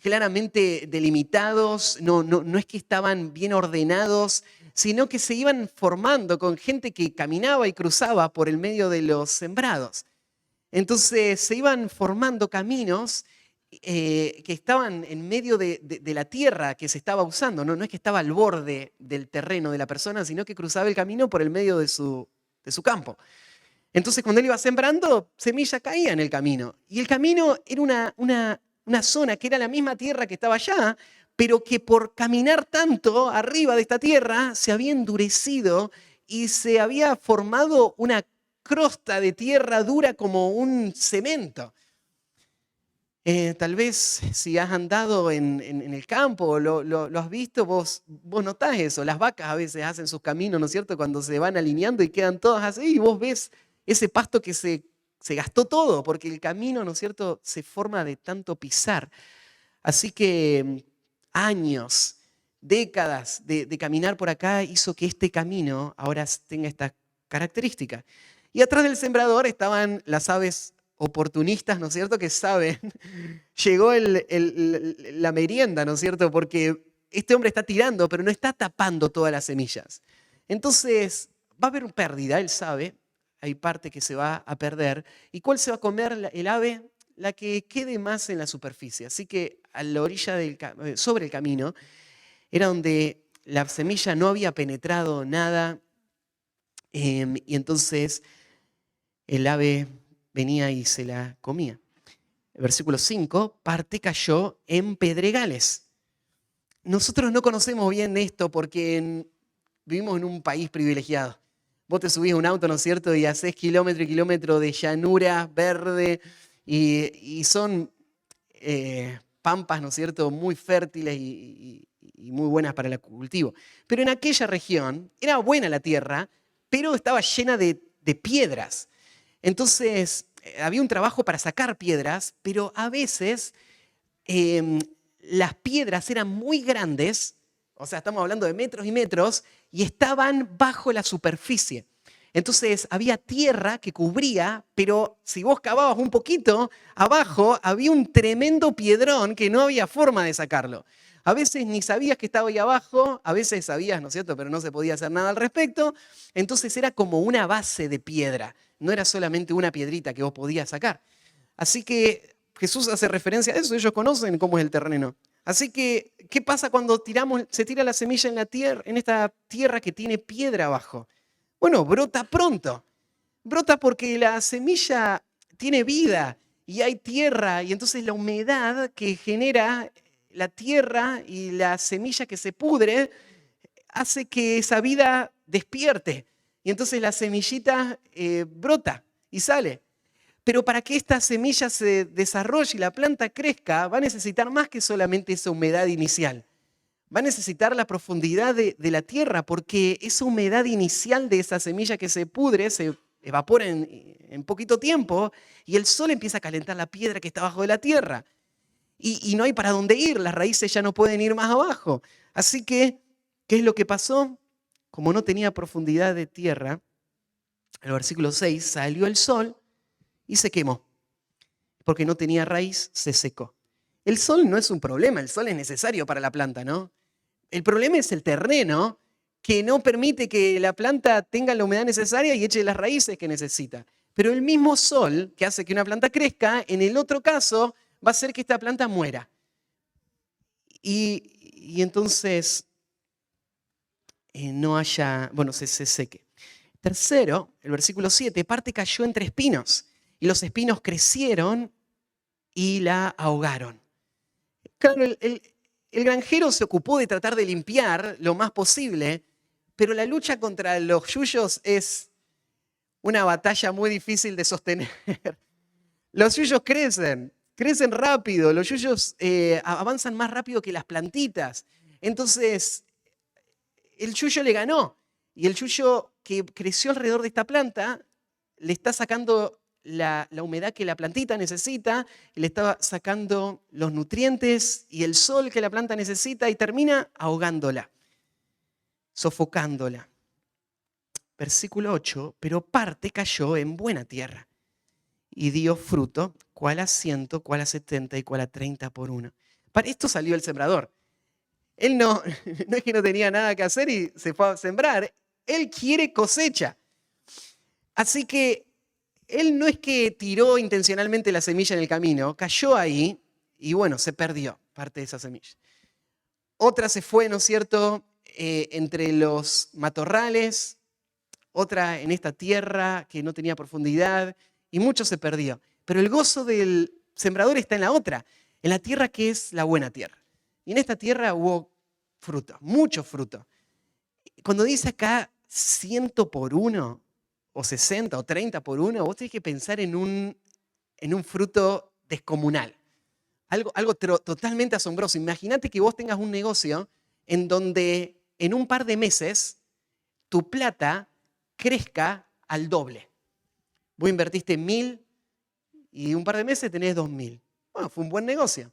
claramente delimitados, no es que estaban bien ordenados, sino que se iban formando con gente que caminaba y cruzaba por el medio de los sembrados. Entonces se iban formando caminos que estaban en medio de la tierra que se estaba usando. No es que estaba al borde del terreno de la persona, sino que cruzaba el camino por el medio de su campo. Entonces cuando él iba sembrando, semilla caía en el camino. Y el camino era una zona que era la misma tierra que estaba allá, pero que por caminar tanto arriba de esta tierra se había endurecido y se había formado una crosta de tierra dura como un cemento. Tal vez si has andado en el campo, lo has visto, vos notás eso. Las vacas a veces hacen sus caminos, ¿no es cierto? Cuando se van alineando y quedan todas así, y vos ves ese pasto que se gastó todo, porque el camino, ¿no es cierto?, se forma de tanto pisar. Así que años, décadas de caminar por acá hizo que este camino ahora tenga esta característica. Y atrás del sembrador estaban las aves oportunistas, ¿no es cierto?, que saben, llegó la merienda, ¿no es cierto?, porque este hombre está tirando, pero no está tapando todas las semillas. Entonces, va a haber pérdida, él sabe, hay parte que se va a perder. ¿Y cuál se va a comer el ave? La que quede más en la superficie. Así que a la orilla sobre el camino, era donde la semilla no había penetrado nada, y entonces el ave venía y se la comía. El versículo 5, parte cayó en pedregales. nosotros no conocemos bien esto porque vivimos en un país privilegiado. Vos te subís a un auto, ¿no es cierto? Y haces kilómetro y kilómetro de llanura verde y son pampas, ¿no es cierto?, muy fértiles y muy buenas para el cultivo. Pero en aquella región era buena la tierra, pero estaba llena de piedras. Entonces, había un trabajo para sacar piedras, pero a veces eh, las piedras eran muy grandes, o sea, estamos hablando de metros y metros, y estaban bajo la superficie. Entonces había tierra que cubría, pero si vos cavabas un poquito abajo, había un tremendo piedrón que no había forma de sacarlo. A veces ni sabías que estaba ahí abajo, a veces sabías, ¿no es cierto?, pero no se podía hacer nada al respecto. Entonces era como una base de piedra, no era solamente una piedrita que vos podías sacar. Así que Jesús hace referencia a eso, ellos conocen cómo es el terreno. Así que, ¿qué pasa cuando se tira la semilla en la tierra, en esta tierra que tiene piedra abajo? Bueno, brota pronto. Brota porque la semilla tiene vida y hay tierra y entonces la humedad que genera la tierra y la semilla que se pudre hace que esa vida despierte. Y entonces la semillita brota y sale. Pero para que esta semilla se desarrolle y la planta crezca, va a necesitar más que solamente esa humedad inicial. Va a necesitar la profundidad de la tierra, porque esa humedad inicial de esa semilla que se pudre se evapora en poquito tiempo y el sol empieza a calentar la piedra que está abajo de la tierra. Y no hay para dónde ir, las raíces ya no pueden ir más abajo. Así que, ¿qué es lo que pasó? Como no tenía profundidad de tierra, el versículo 6, salió el sol y se quemó. Porque no tenía raíz, se secó. El sol no es un problema, el sol es necesario para la planta, ¿no? El problema es el terreno que no permite que la planta tenga la humedad necesaria y eche las raíces que necesita. Pero el mismo sol que hace que una planta crezca, en el otro caso, va a hacer que esta planta muera. Y entonces no haya, bueno, se seque. Tercero, el versículo 7, parte cayó entre espinos y los espinos crecieron y la ahogaron. Claro, el granjero se ocupó de tratar de limpiar lo más posible, pero la lucha contra los yuyos es una batalla muy difícil de sostener. Los yuyos crecen rápido, los yuyos avanzan más rápido que las plantitas. Entonces, el yuyo le ganó y el yuyo que creció alrededor de esta planta le está sacando la humedad que la plantita necesita, le está sacando los nutrientes y el sol que la planta necesita y termina ahogándola, sofocándola. Versículo 8, pero parte cayó en buena tierra y dio fruto, cuál a 100, cuál a 70 y cuál a 30 por uno. Para esto salió el sembrador. Él no es que no tenía nada que hacer y se fue a sembrar. Él quiere cosecha. Así que él no es que tiró intencionalmente la semilla en el camino, cayó ahí y bueno, se perdió parte de esa semilla. Otra se fue, ¿no es cierto?, entre los matorrales, otra en esta tierra que no tenía profundidad y mucho se perdió. Pero el gozo del sembrador está en la otra, en la tierra que es la buena tierra. Y en esta tierra hubo fruto, mucho fruto. Cuando dice acá 100 por uno, o 60 o 30 por uno, vos tenés que pensar en un fruto descomunal. Algo totalmente asombroso. Imagínate que vos tengas un negocio en donde en un par de meses tu plata crezca al doble. Vos invertiste 1.000 y un par de meses tenés 2.000. Bueno, fue un buen negocio.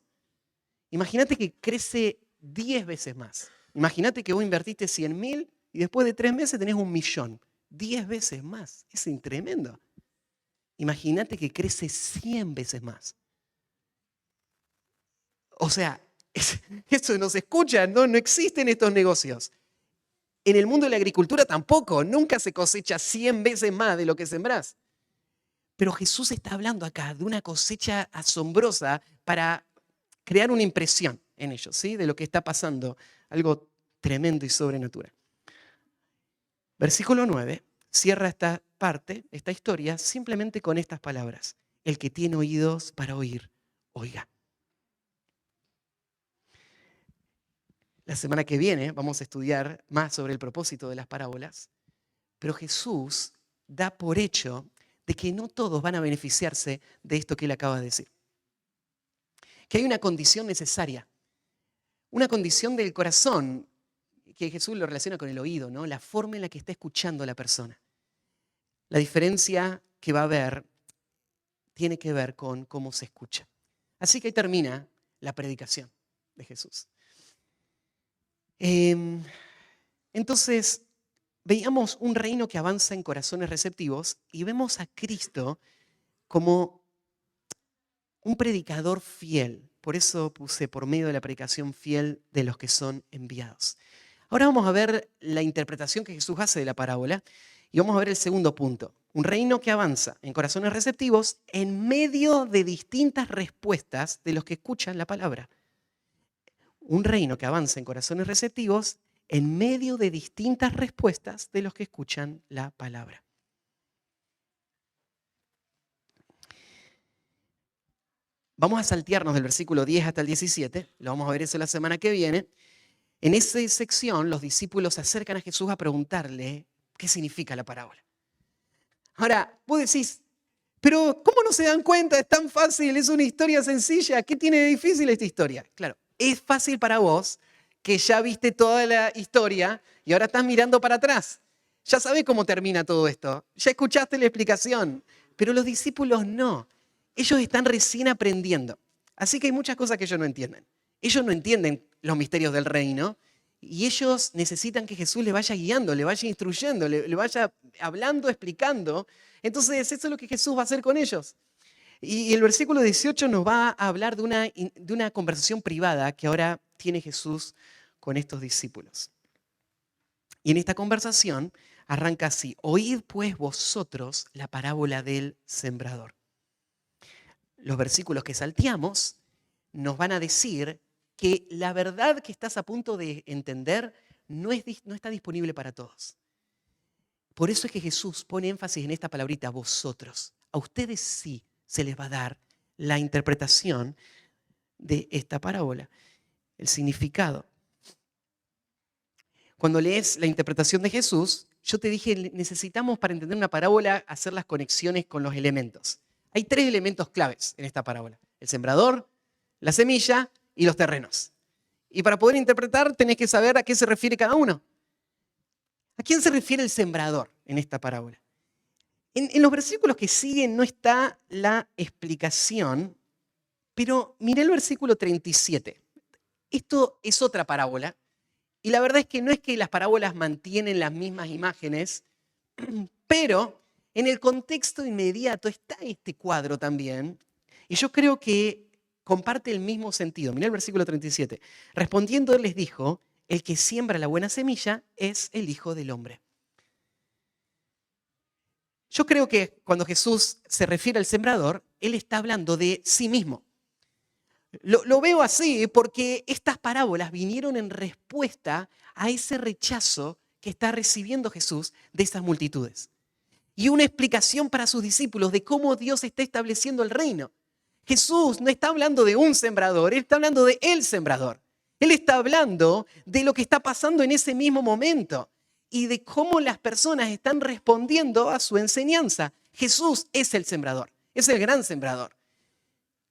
Imagínate que crece 10 veces más. Imagínate que vos invertiste 100.000 y después de 3 meses tenés 1.000.000. 10 veces más. Es tremendo. Imagínate que crece 100 veces más. O sea, eso no se escucha, no existen estos negocios. En el mundo de la agricultura tampoco, nunca se cosecha 100 veces más de lo que sembrás. Pero Jesús está hablando acá de una cosecha asombrosa para crear una impresión en ellos, ¿sí?, de lo que está pasando, algo tremendo y sobrenatural. Versículo 9 cierra esta parte, esta historia, simplemente con estas palabras. El que tiene oídos para oír, oiga. La semana que viene vamos a estudiar más sobre el propósito de las parábolas, pero Jesús da por hecho de que no todos van a beneficiarse de esto que él acaba de decir. Que hay una condición necesaria, una condición del corazón, que Jesús lo relaciona con el oído, ¿no? La forma en la que está escuchando la persona. La diferencia que va a haber tiene que ver con cómo se escucha. Así que ahí termina la predicación de Jesús. Entonces, veíamos un reino que avanza en corazones receptivos y vemos a Cristo como un predicador fiel. Por eso puse por medio de la predicación fiel de los que son enviados. Ahora vamos a ver la interpretación que Jesús hace de la parábola y vamos a ver el segundo punto. Un reino que avanza en corazones receptivos en medio de distintas respuestas de los que escuchan la palabra. Un reino que avanza en corazones receptivos en medio de distintas respuestas de los que escuchan la palabra. Vamos a saltearnos del versículo 10 hasta el 17, lo vamos a ver eso la semana que viene. En esa sección los discípulos se acercan a Jesús a preguntarle qué significa la parábola. Ahora, vos decís, pero ¿cómo no se dan cuenta? Es tan fácil, es una historia sencilla. ¿Qué tiene de difícil esta historia? Claro, es fácil para vos que ya viste toda la historia y ahora estás mirando para atrás. Ya sabés cómo termina todo esto. Ya escuchaste la explicación. Pero los discípulos no. Ellos están recién aprendiendo. Así que hay muchas cosas que ellos no entienden. Ellos no entienden los misterios del reino y ellos necesitan que Jesús les vaya guiando, le vaya instruyendo, le vaya hablando, explicando. Entonces, eso es lo que Jesús va a hacer con ellos. Y el versículo 18 nos va a hablar de una conversación privada que ahora tiene Jesús con estos discípulos. Y en esta conversación arranca así: oíd pues vosotros la parábola del sembrador. Los versículos que salteamos nos van a decir que la verdad que estás a punto de entender no está disponible para todos. Por eso es que Jesús pone énfasis en esta palabrita, vosotros. A ustedes sí se les va a dar la interpretación de esta parábola, el significado. Cuando lees la interpretación de Jesús, yo te dije, necesitamos para entender una parábola hacer las conexiones con los elementos. Hay 3 elementos claves en esta parábola: el sembrador, la semilla y los terrenos. Y para poder interpretar tenés que saber a qué se refiere cada uno. ¿A quién se refiere el sembrador en esta parábola? En los versículos que siguen no está la explicación, pero miré el versículo 37. Esto es otra parábola, y la verdad es que no es que las parábolas mantienen las mismas imágenes, pero en el contexto inmediato está este cuadro también, y yo creo que comparte el mismo sentido. Mirá el versículo 37. Respondiendo, él les dijo: el que siembra la buena semilla es el Hijo del Hombre. Yo creo que cuando Jesús se refiere al sembrador, él está hablando de sí mismo. Lo veo así porque estas parábolas vinieron en respuesta a ese rechazo que está recibiendo Jesús de esas multitudes. Y una explicación para sus discípulos de cómo Dios está estableciendo el reino. Jesús no está hablando de un sembrador, él está hablando de el sembrador. Él está hablando de lo que está pasando en ese mismo momento y de cómo las personas están respondiendo a su enseñanza. Jesús es el sembrador, es el gran sembrador.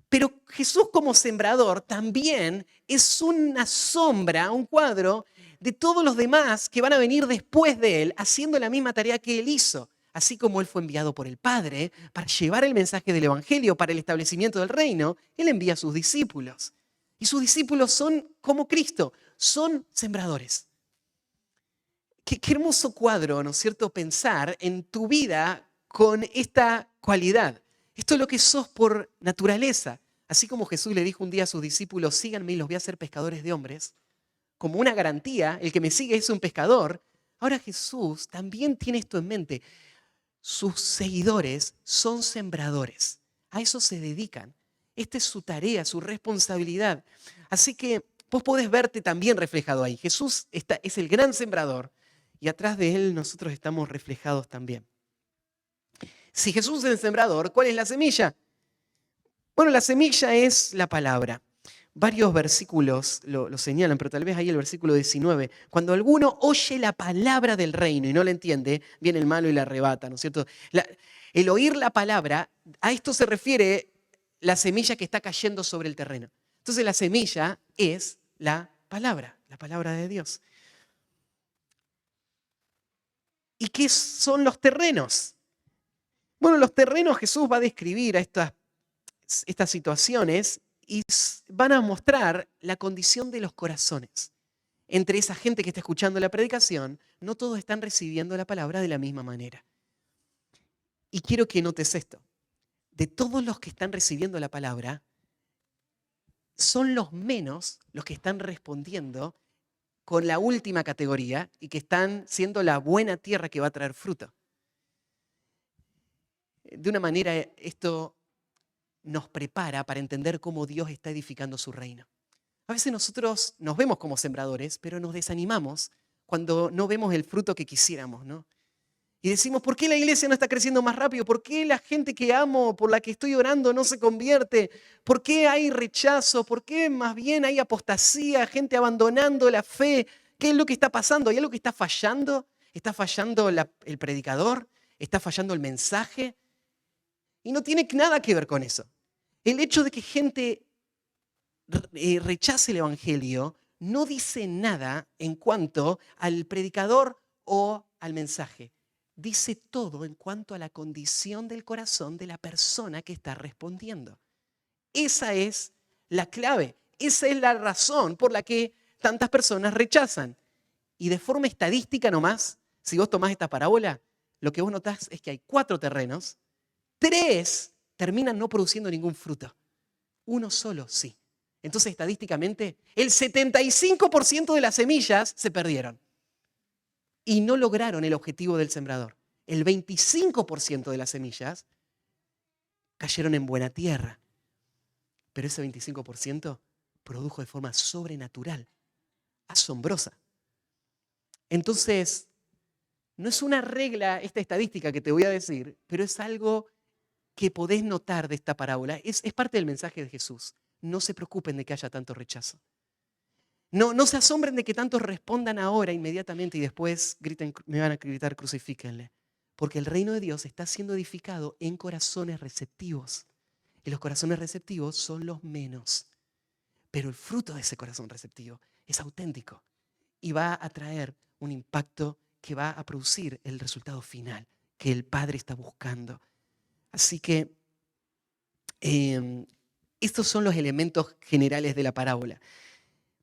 Pero Jesús como sembrador también es una sombra, un cuadro de todos los demás que van a venir después de él haciendo la misma tarea que él hizo. Así como él fue enviado por el Padre para llevar el mensaje del Evangelio, para el establecimiento del reino, él envía a sus discípulos. Y sus discípulos son como Cristo, son sembradores. Qué hermoso cuadro, ¿no es cierto?, pensar en tu vida con esta cualidad. Esto es lo que sos por naturaleza. Así como Jesús le dijo un día a sus discípulos: síganme y los voy a hacer pescadores de hombres, como una garantía, el que me sigue es un pescador. Ahora Jesús también tiene esto en mente. Sus seguidores son sembradores. A eso se dedican. Esta es su tarea, su responsabilidad. Así que vos podés verte también reflejado ahí. Jesús es el gran sembrador y atrás de él nosotros estamos reflejados también. Si Jesús es el sembrador, ¿cuál es la semilla? Bueno, la semilla es la palabra. Varios versículos lo señalan, pero tal vez ahí el versículo 19. Cuando alguno oye la palabra del reino y no la entiende, viene el malo y la arrebata, ¿no es cierto? El oír la palabra, a esto se refiere la semilla que está cayendo sobre el terreno. Entonces la semilla es la palabra de Dios. ¿Y qué son los terrenos? Bueno, los terrenos Jesús va a describir a estas situaciones y van a mostrar la condición de los corazones. Entre esa gente que está escuchando la predicación, no todos están recibiendo la palabra de la misma manera. Y quiero que notes esto. De todos los que están recibiendo la palabra, son los menos los que están respondiendo con la última categoría y que están siendo la buena tierra que va a traer fruto. De una manera, esto nos prepara para entender cómo Dios está edificando su reino. A veces nosotros nos vemos como sembradores, pero nos desanimamos cuando no vemos el fruto que quisiéramos, ¿no? Y decimos, ¿por qué la iglesia no está creciendo más rápido? ¿Por qué la gente que amo, por la que estoy orando, no se convierte? ¿Por qué hay rechazo? ¿Por qué más bien hay apostasía, gente abandonando la fe? ¿Qué es lo que está pasando? ¿Hay algo que está fallando? ¿Está fallando el predicador? ¿Está fallando el mensaje? Y no tiene nada que ver con eso. El hecho de que gente rechace el evangelio no dice nada en cuanto al predicador o al mensaje. Dice todo en cuanto a la condición del corazón de la persona que está respondiendo. Esa es la clave. Esa es la razón por la que tantas personas rechazan. Y de forma estadística nomás, si vos tomás esta parábola, lo que vos notás es que hay 4 terrenos, 3 terminan no produciendo ningún fruto. 1 solo sí. Entonces, estadísticamente, el 75% de las semillas se perdieron y no lograron el objetivo del sembrador. El 25% de las semillas cayeron en buena tierra, pero ese 25% produjo de forma sobrenatural, asombrosa. Entonces, no es una regla esta estadística que te voy a decir, pero es algo que podés notar de esta parábola. Es parte del mensaje de Jesús. No se preocupen de que haya tanto rechazo. No se asombren de que tantos respondan ahora inmediatamente y después me van a gritar crucifíquenle. Porque el reino de Dios está siendo edificado en corazones receptivos. Y los corazones receptivos son los menos. Pero el fruto de ese corazón receptivo es auténtico y va a traer un impacto que va a producir el resultado final que el Padre está buscando. Así que estos son los elementos generales de la parábola.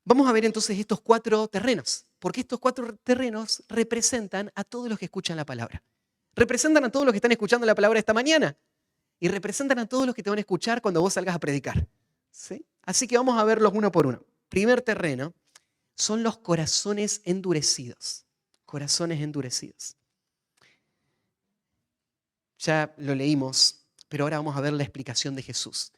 Vamos a ver entonces estos 4 terrenos, porque estos 4 terrenos representan a todos los que escuchan la palabra. Representan a todos los que están escuchando la palabra esta mañana y representan a todos los que te van a escuchar cuando vos salgas a predicar. ¿Sí? Así que vamos a verlos uno por uno. Primer terreno son los corazones endurecidos. Corazones endurecidos. Ya lo leímos, pero ahora vamos a ver la explicación de Jesús.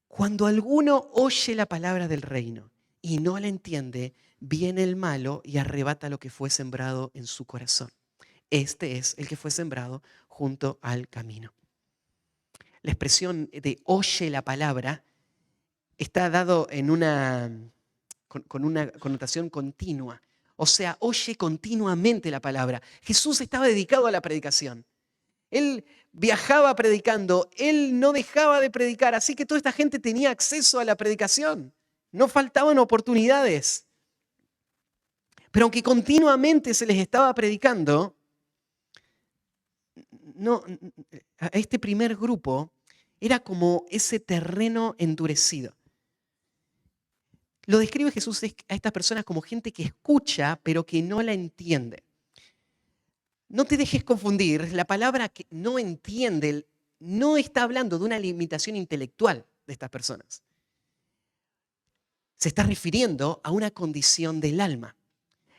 Cuando alguno oye la palabra del reino y no la entiende, viene el malo y arrebata lo que fue sembrado en su corazón. Este es el que fue sembrado junto al camino. La expresión de oye la palabra está dado con una connotación continua. O sea, oye continuamente la palabra. Jesús estaba dedicado a la predicación. Él viajaba predicando, él no dejaba de predicar, así que toda esta gente tenía acceso a la predicación. No faltaban oportunidades. Pero aunque continuamente se les estaba predicando, a este primer grupo era como ese terreno endurecido. Lo describe Jesús a estas personas como gente que escucha, pero que no la entiende. No te dejes confundir, la palabra que no entiende no está hablando de una limitación intelectual de estas personas. Se está refiriendo a una condición del alma.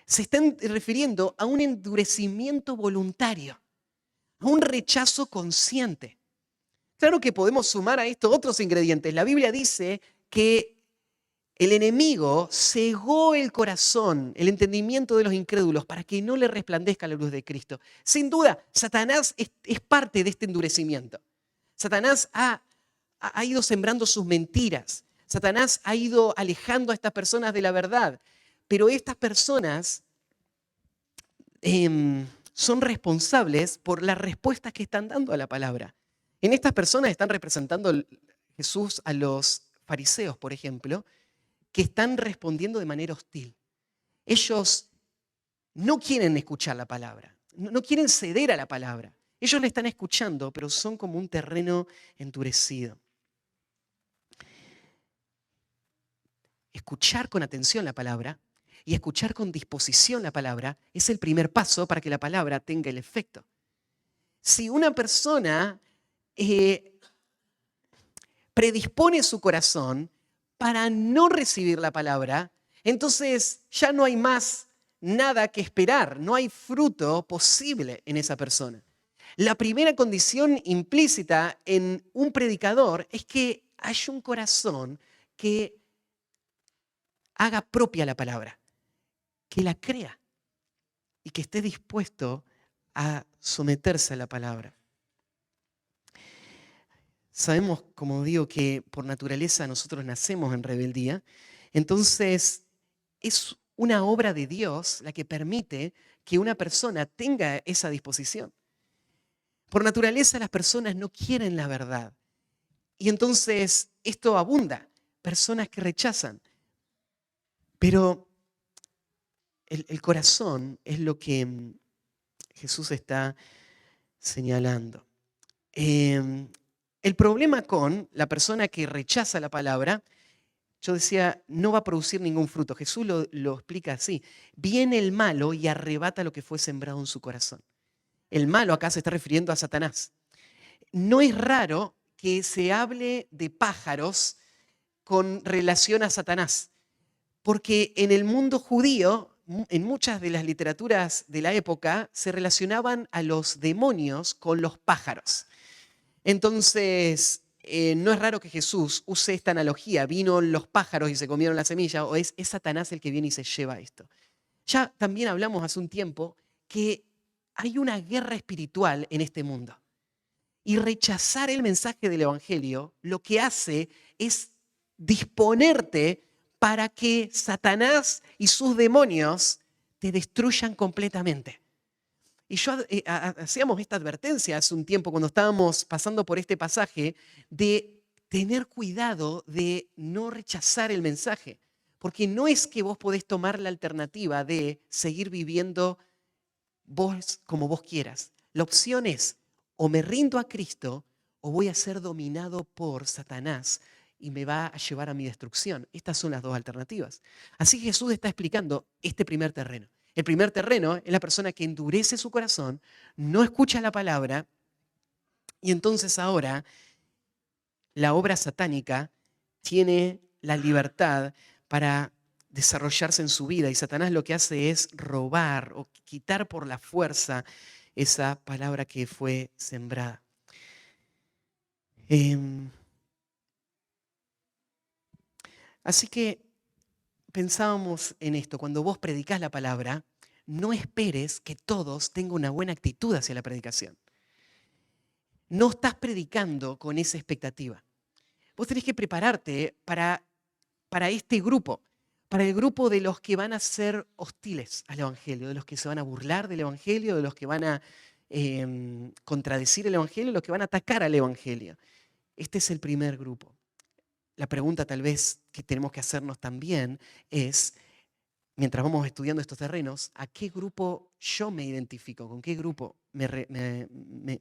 Se está refiriendo a un endurecimiento voluntario, a un rechazo consciente. Claro que podemos sumar a esto otros ingredientes. La Biblia dice que el enemigo cegó el corazón, el entendimiento de los incrédulos para que no le resplandezca la luz de Cristo. Sin duda, Satanás es parte de este endurecimiento. Satanás ha ido sembrando sus mentiras. Satanás ha ido alejando a estas personas de la verdad, pero estas personas son responsables por las respuestas que están dando a la palabra. En estas personas están representando Jesús a los fariseos, por ejemplo, que están respondiendo de manera hostil. Ellos no quieren escuchar la palabra, no quieren ceder a la palabra. Ellos la están escuchando, pero son como un terreno endurecido. Escuchar con atención la palabra y escuchar con disposición la palabra es el primer paso para que la palabra tenga el efecto. Si una persona predispone su corazón para no recibir la palabra, entonces ya no hay más nada que esperar, no hay fruto posible en esa persona. La primera condición implícita en un predicador es que haya un corazón que haga propia la palabra, que la crea y que esté dispuesto a someterse a la palabra. Sabemos, como digo, que por naturaleza nosotros nacemos en rebeldía, entonces es una obra de Dios la que permite que una persona tenga esa disposición. Por naturaleza las personas no quieren la verdad y entonces esto abunda, personas que rechazan. Pero el corazón es lo que Jesús está señalando. El problema con la persona que rechaza la palabra, yo decía, no va a producir ningún fruto. Jesús lo explica así. Viene el malo y arrebata lo que fue sembrado en su corazón. El malo acá se está refiriendo a Satanás. No es raro que se hable de pájaros con relación a Satanás, porque en el mundo judío, en muchas de las literaturas de la época, se relacionaban a los demonios con los pájaros. Entonces, no es raro que Jesús use esta analogía. Vino los pájaros y se comieron la semilla, o es Satanás el que viene y se lleva esto. Ya también hablamos hace un tiempo que hay una guerra espiritual en este mundo. Y rechazar el mensaje del Evangelio lo que hace es disponerte para que Satanás y sus demonios te destruyan completamente. Y yo hacíamos esta advertencia hace un tiempo cuando estábamos pasando por este pasaje de tener cuidado de no rechazar el mensaje. Porque no es que vos podés tomar la alternativa de seguir viviendo vos como vos quieras. La opción es o me rindo a Cristo o voy a ser dominado por Satanás y me va a llevar a mi destrucción. Estas son las dos alternativas. Así que Jesús está explicando este primer terreno. El primer terreno es la persona que endurece su corazón, no escucha la palabra y entonces ahora la obra satánica tiene la libertad para desarrollarse en su vida y Satanás lo que hace es robar o quitar por la fuerza esa palabra que fue sembrada. Así que pensábamos en esto, cuando vos predicás la palabra, no esperes que todos tengan una buena actitud hacia la predicación. No estás predicando con esa expectativa. Vos tenés que prepararte para este grupo, para el grupo de los que van a ser hostiles al Evangelio, de los que se van a burlar del Evangelio, de los que van a contradecir el Evangelio, de los que van a atacar al Evangelio. Este es el primer grupo. La pregunta tal vez que tenemos que hacernos también es, mientras vamos estudiando estos terrenos, ¿a qué grupo yo me identifico? ¿Con qué grupo me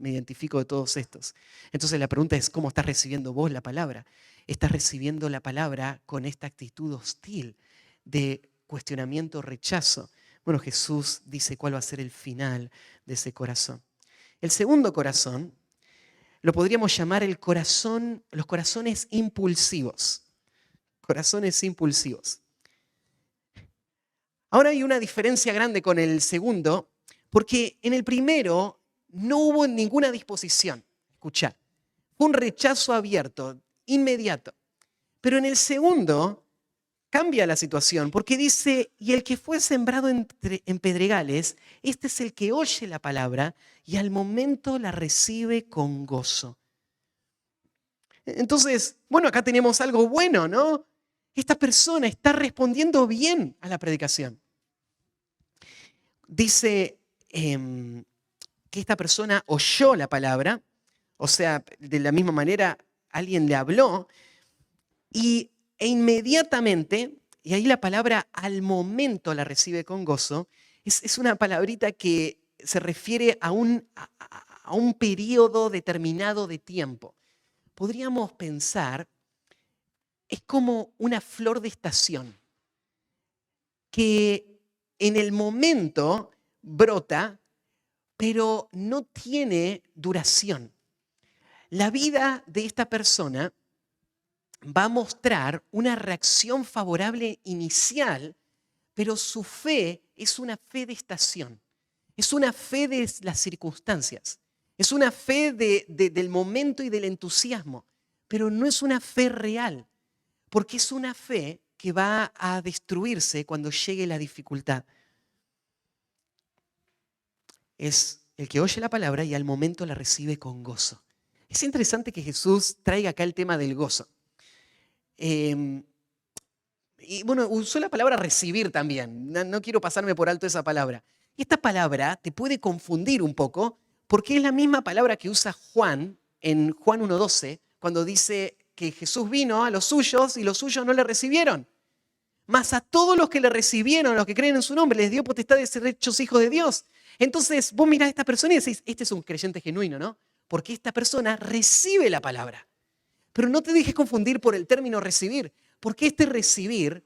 identifico de todos estos? Entonces la pregunta es, ¿cómo estás recibiendo vos la palabra? ¿Estás recibiendo la palabra con esta actitud hostil de cuestionamiento, rechazo? Bueno, Jesús dice cuál va a ser el final de ese corazón. El segundo corazón lo podríamos llamar los corazones impulsivos. Corazones impulsivos. Ahora hay una diferencia grande con el segundo, porque en el primero no hubo ninguna disposición. Escuchá, fue un rechazo abierto, inmediato. Pero en el segundo cambia la situación, porque dice, y el que fue sembrado en pedregales, este es el que oye la palabra y al momento la recibe con gozo. Entonces, bueno, acá tenemos algo bueno, ¿no? Esta persona está respondiendo bien a la predicación. Dice que esta persona oyó la palabra, o sea, de la misma manera alguien le habló, e inmediatamente, y ahí la palabra al momento la recibe con gozo, es una palabrita que se refiere a un periodo determinado de tiempo. Podríamos pensar, es como una flor de estación, que en el momento brota, pero no tiene duración. La vida de esta persona va a mostrar una reacción favorable inicial, pero su fe es una fe de estación, es una fe de las circunstancias, es una fe del momento y del entusiasmo, pero no es una fe real, porque es una fe que va a destruirse cuando llegue la dificultad. Es el que oye la palabra y al momento la recibe con gozo. Es interesante que Jesús traiga acá el tema del gozo. Y bueno, usó la palabra recibir también. No quiero pasarme por alto esa palabra. Y esta palabra te puede confundir un poco porque es la misma palabra que usa Juan en Juan 1:12 cuando dice que Jesús vino a los suyos y los suyos no le recibieron. Mas a todos los que le recibieron, los que creen en su nombre, les dio potestad de ser hechos hijos de Dios. Entonces vos mirás a esta persona y decís, este es un creyente genuino, ¿no? Porque esta persona recibe la palabra. Pero no te dejes confundir por el término recibir, porque este recibir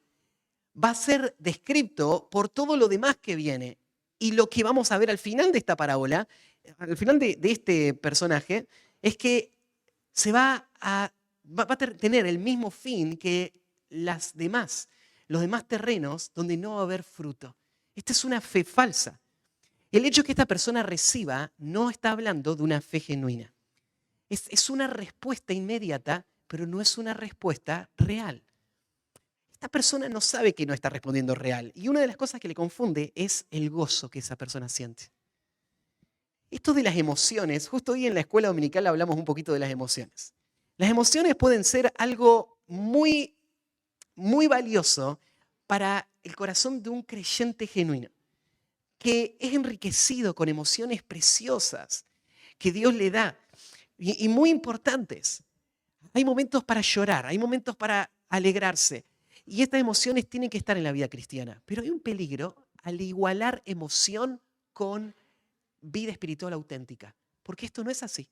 va a ser descrito por todo lo demás que viene. Y lo que vamos a ver al final de esta parábola, al final de este personaje, es que va a tener el mismo fin que los demás terrenos donde no va a haber fruto. Esta es una fe falsa. El hecho de que esta persona reciba no está hablando de una fe genuina. Es una respuesta inmediata, pero no es una respuesta real. Esta persona no sabe que no está respondiendo real. Y una de las cosas que le confunde es el gozo que esa persona siente. Esto de las emociones, justo hoy en la escuela dominical hablamos un poquito de las emociones. Las emociones pueden ser algo muy, muy valioso para el corazón de un creyente genuino, que es enriquecido con emociones preciosas que Dios le da y muy importantes. Hay momentos para llorar, hay momentos para alegrarse. Y estas emociones tienen que estar en la vida cristiana. Pero hay un peligro al igualar emoción con vida espiritual auténtica. Porque esto no es así.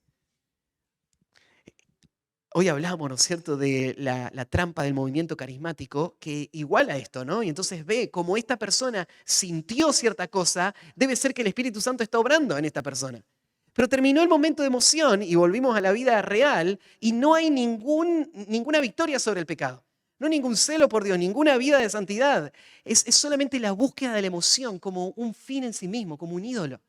Hoy hablamos, ¿no es cierto?, de la trampa del movimiento carismático que iguala esto, ¿no? Y entonces ve cómo esta persona sintió cierta cosa, debe ser que el Espíritu Santo está obrando en esta persona. Pero terminó el momento de emoción y volvimos a la vida real y no hay ninguna victoria sobre el pecado. No hay ningún celo por Dios, ninguna vida de santidad. Es solamente la búsqueda de la emoción como un fin en sí mismo, como un ídolo.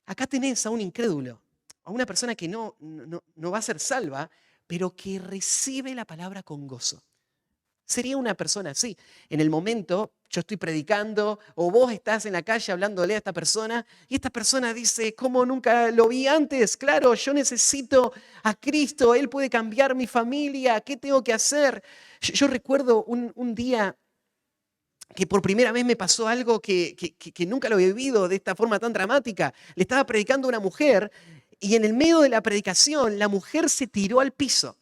Acá tenés a un incrédulo, a una persona que no va a ser salva, pero que recibe la palabra con gozo. Sería una persona así. En el momento, yo estoy predicando o vos estás en la calle hablándole a esta persona y esta persona dice, ¿cómo nunca lo vi antes? Claro, yo necesito a Cristo, Él puede cambiar mi familia, ¿qué tengo que hacer? Yo recuerdo un día que por primera vez me pasó algo que nunca lo había vivido de esta forma tan dramática. Le estaba predicando a una mujer y en el medio de la predicación la mujer se tiró al piso,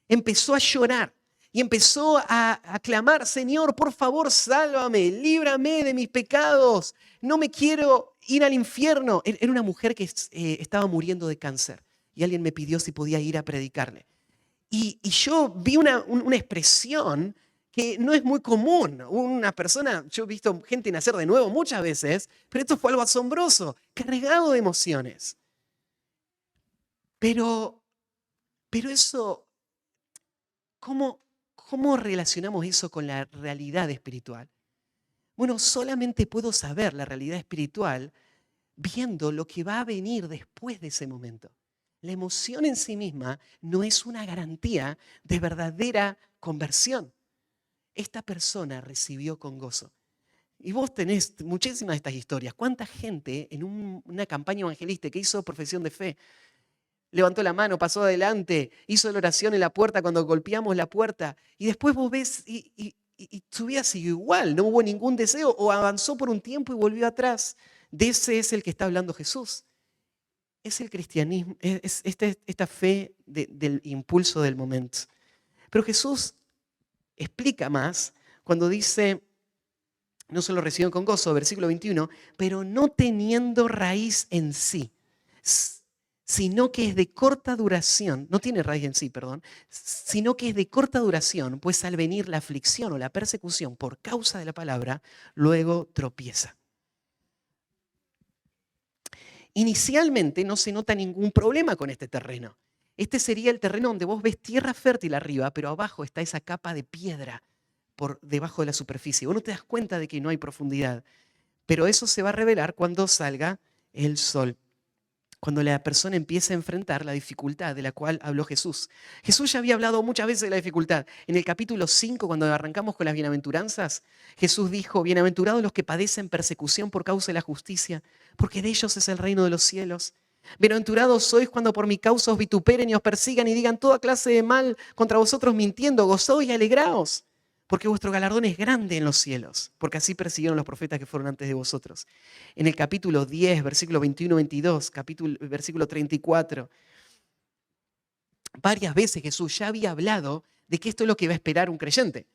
empezó a llorar y empezó a clamar, Señor, por favor, sálvame, líbrame de mis pecados, no me quiero ir al infierno. Era una mujer que estaba muriendo de cáncer y alguien me pidió si podía ir a predicarle. Y yo vi una expresión que no es muy común. Una persona, yo he visto gente nacer de nuevo muchas veces, pero esto fue algo asombroso, cargado de emociones. Pero eso, ¿cómo relacionamos eso con la realidad espiritual? Bueno, solamente puedo saber la realidad espiritual viendo lo que va a venir después de ese momento. La emoción en sí misma no es una garantía de verdadera conversión. Esta persona recibió con gozo. Y vos tenés muchísimas de estas historias. ¿Cuánta gente en una campaña evangelística que hizo profesión de fe levantó la mano, pasó adelante, hizo la oración en la puerta cuando golpeamos la puerta. Y después vos ves y su vida siguió igual, no hubo ningún deseo o avanzó por un tiempo y volvió atrás. De ese es el que está hablando Jesús. Es el cristianismo, es esta fe del impulso del momento. Pero Jesús explica más cuando dice, no solo reciben con gozo, versículo 21, pero no teniendo raíz en sí, sino que es de corta duración, no tiene raíz en sí, perdón, sino que es de corta duración, pues al venir la aflicción o la persecución por causa de la palabra, luego tropieza. Inicialmente no se nota ningún problema con este terreno. Este sería el terreno donde vos ves tierra fértil arriba, pero abajo está esa capa de piedra por debajo de la superficie. Vos no te das cuenta de que no hay profundidad, pero eso se va a revelar cuando salga el sol, cuando la persona empiece a enfrentar la dificultad de la cual habló Jesús. Jesús ya había hablado muchas veces de la dificultad. En el capítulo 5, cuando arrancamos con las bienaventuranzas, Jesús dijo, bienaventurados los que padecen persecución por causa de la justicia, porque de ellos es el reino de los cielos. Bienaventurados sois cuando por mi causa os vituperen y os persigan y digan toda clase de mal contra vosotros mintiendo. Gozaos y alegraos, porque vuestro galardón es grande en los cielos, porque así persiguieron los profetas que fueron antes de vosotros. En el capítulo 10, versículo 21-22, versículo 34, varias veces Jesús ya había hablado de que esto es lo que va a esperar un creyente.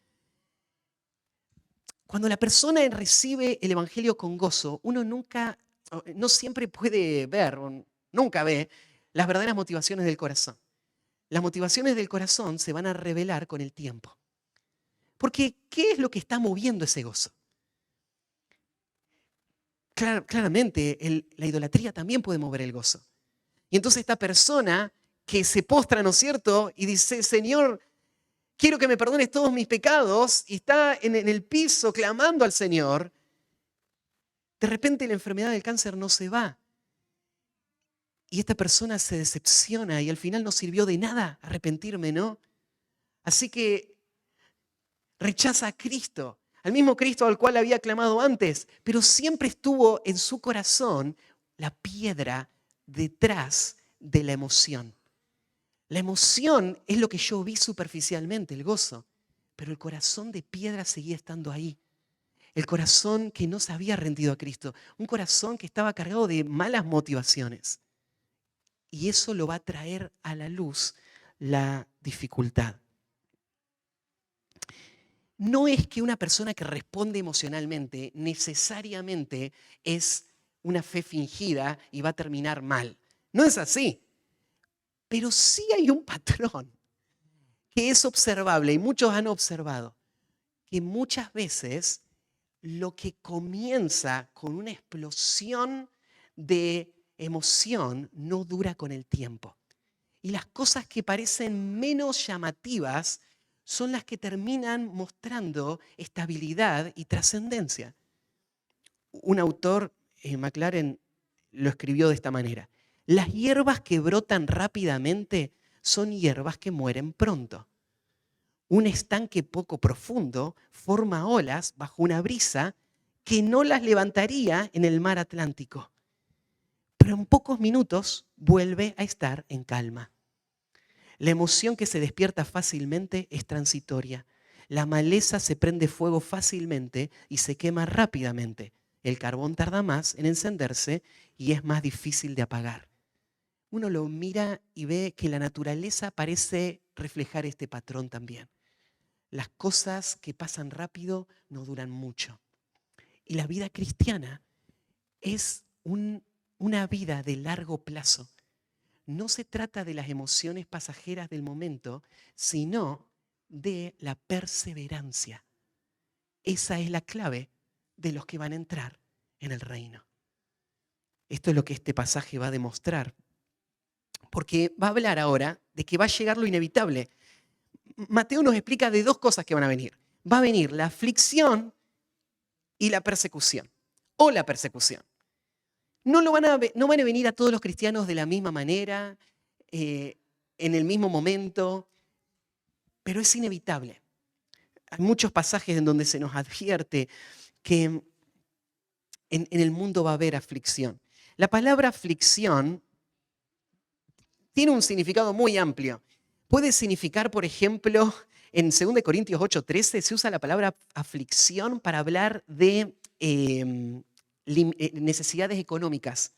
Cuando la persona recibe el evangelio con gozo, uno no siempre puede ver, nunca ve, las verdaderas motivaciones del corazón. Las motivaciones del corazón se van a revelar con el tiempo. Porque, ¿qué es lo que está moviendo ese gozo? Claramente, la idolatría también puede mover el gozo. Y entonces esta persona que se postra, ¿no es cierto? Y dice, Señor, quiero que me perdones todos mis pecados, y está en el piso clamando al Señor, de repente la enfermedad del cáncer no se va. Y esta persona se decepciona y al final no sirvió de nada arrepentirme, ¿no? Así que rechaza a Cristo, al mismo Cristo al cual había clamado antes, pero siempre estuvo en su corazón la piedra detrás de la emoción. La emoción es lo que yo vi superficialmente, el gozo, pero el corazón de piedra seguía estando ahí. El corazón que no se había rendido a Cristo, un corazón que estaba cargado de malas motivaciones. Y eso lo va a traer a la luz la dificultad. No es que una persona que responde emocionalmente necesariamente es una fe fingida y va a terminar mal. No es así. Pero sí hay un patrón que es observable y muchos han observado que muchas veces lo que comienza con una explosión de emoción no dura con el tiempo. Y las cosas que parecen menos llamativas son las que terminan mostrando estabilidad y trascendencia. Un autor, McLaren, lo escribió de esta manera. Las hierbas que brotan rápidamente son hierbas que mueren pronto. Un estanque poco profundo forma olas bajo una brisa que no las levantaría en el mar Atlántico. Pero en pocos minutos vuelve a estar en calma. La emoción que se despierta fácilmente es transitoria. La maleza se prende fuego fácilmente y se quema rápidamente. El carbón tarda más en encenderse y es más difícil de apagar. Uno lo mira y ve que la naturaleza parece reflejar este patrón también. Las cosas que pasan rápido no duran mucho. Y la vida cristiana es una vida de largo plazo. No se trata de las emociones pasajeras del momento, sino de la perseverancia. Esa es la clave de los que van a entrar en el reino. Esto es lo que este pasaje va a demostrar. Porque va a hablar ahora de que va a llegar lo inevitable. Mateo nos explica de dos cosas que van a venir. Va a venir la aflicción y la persecución. O la persecución. No van a venir a todos los cristianos de la misma manera, en el mismo momento, pero es inevitable. Hay muchos pasajes en donde se nos advierte que en el mundo va a haber aflicción. La palabra aflicción tiene un significado muy amplio. Puede significar, por ejemplo, en 2 Corintios 8:13 se usa la palabra aflicción para hablar de necesidades económicas.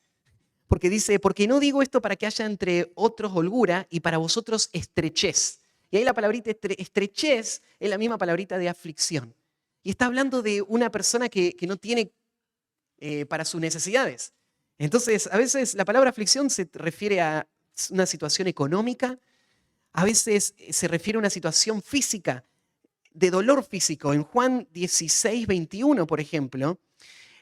Porque dice, porque no digo esto para que haya entre otros holgura y para vosotros estrechez. Y ahí la palabrita estrechez es la misma palabrita de aflicción. Y está hablando de una persona que no tiene para sus necesidades. Entonces, a veces la palabra aflicción se refiere a una situación económica, a veces se refiere a una situación física, de dolor físico. En Juan 16:21, por ejemplo,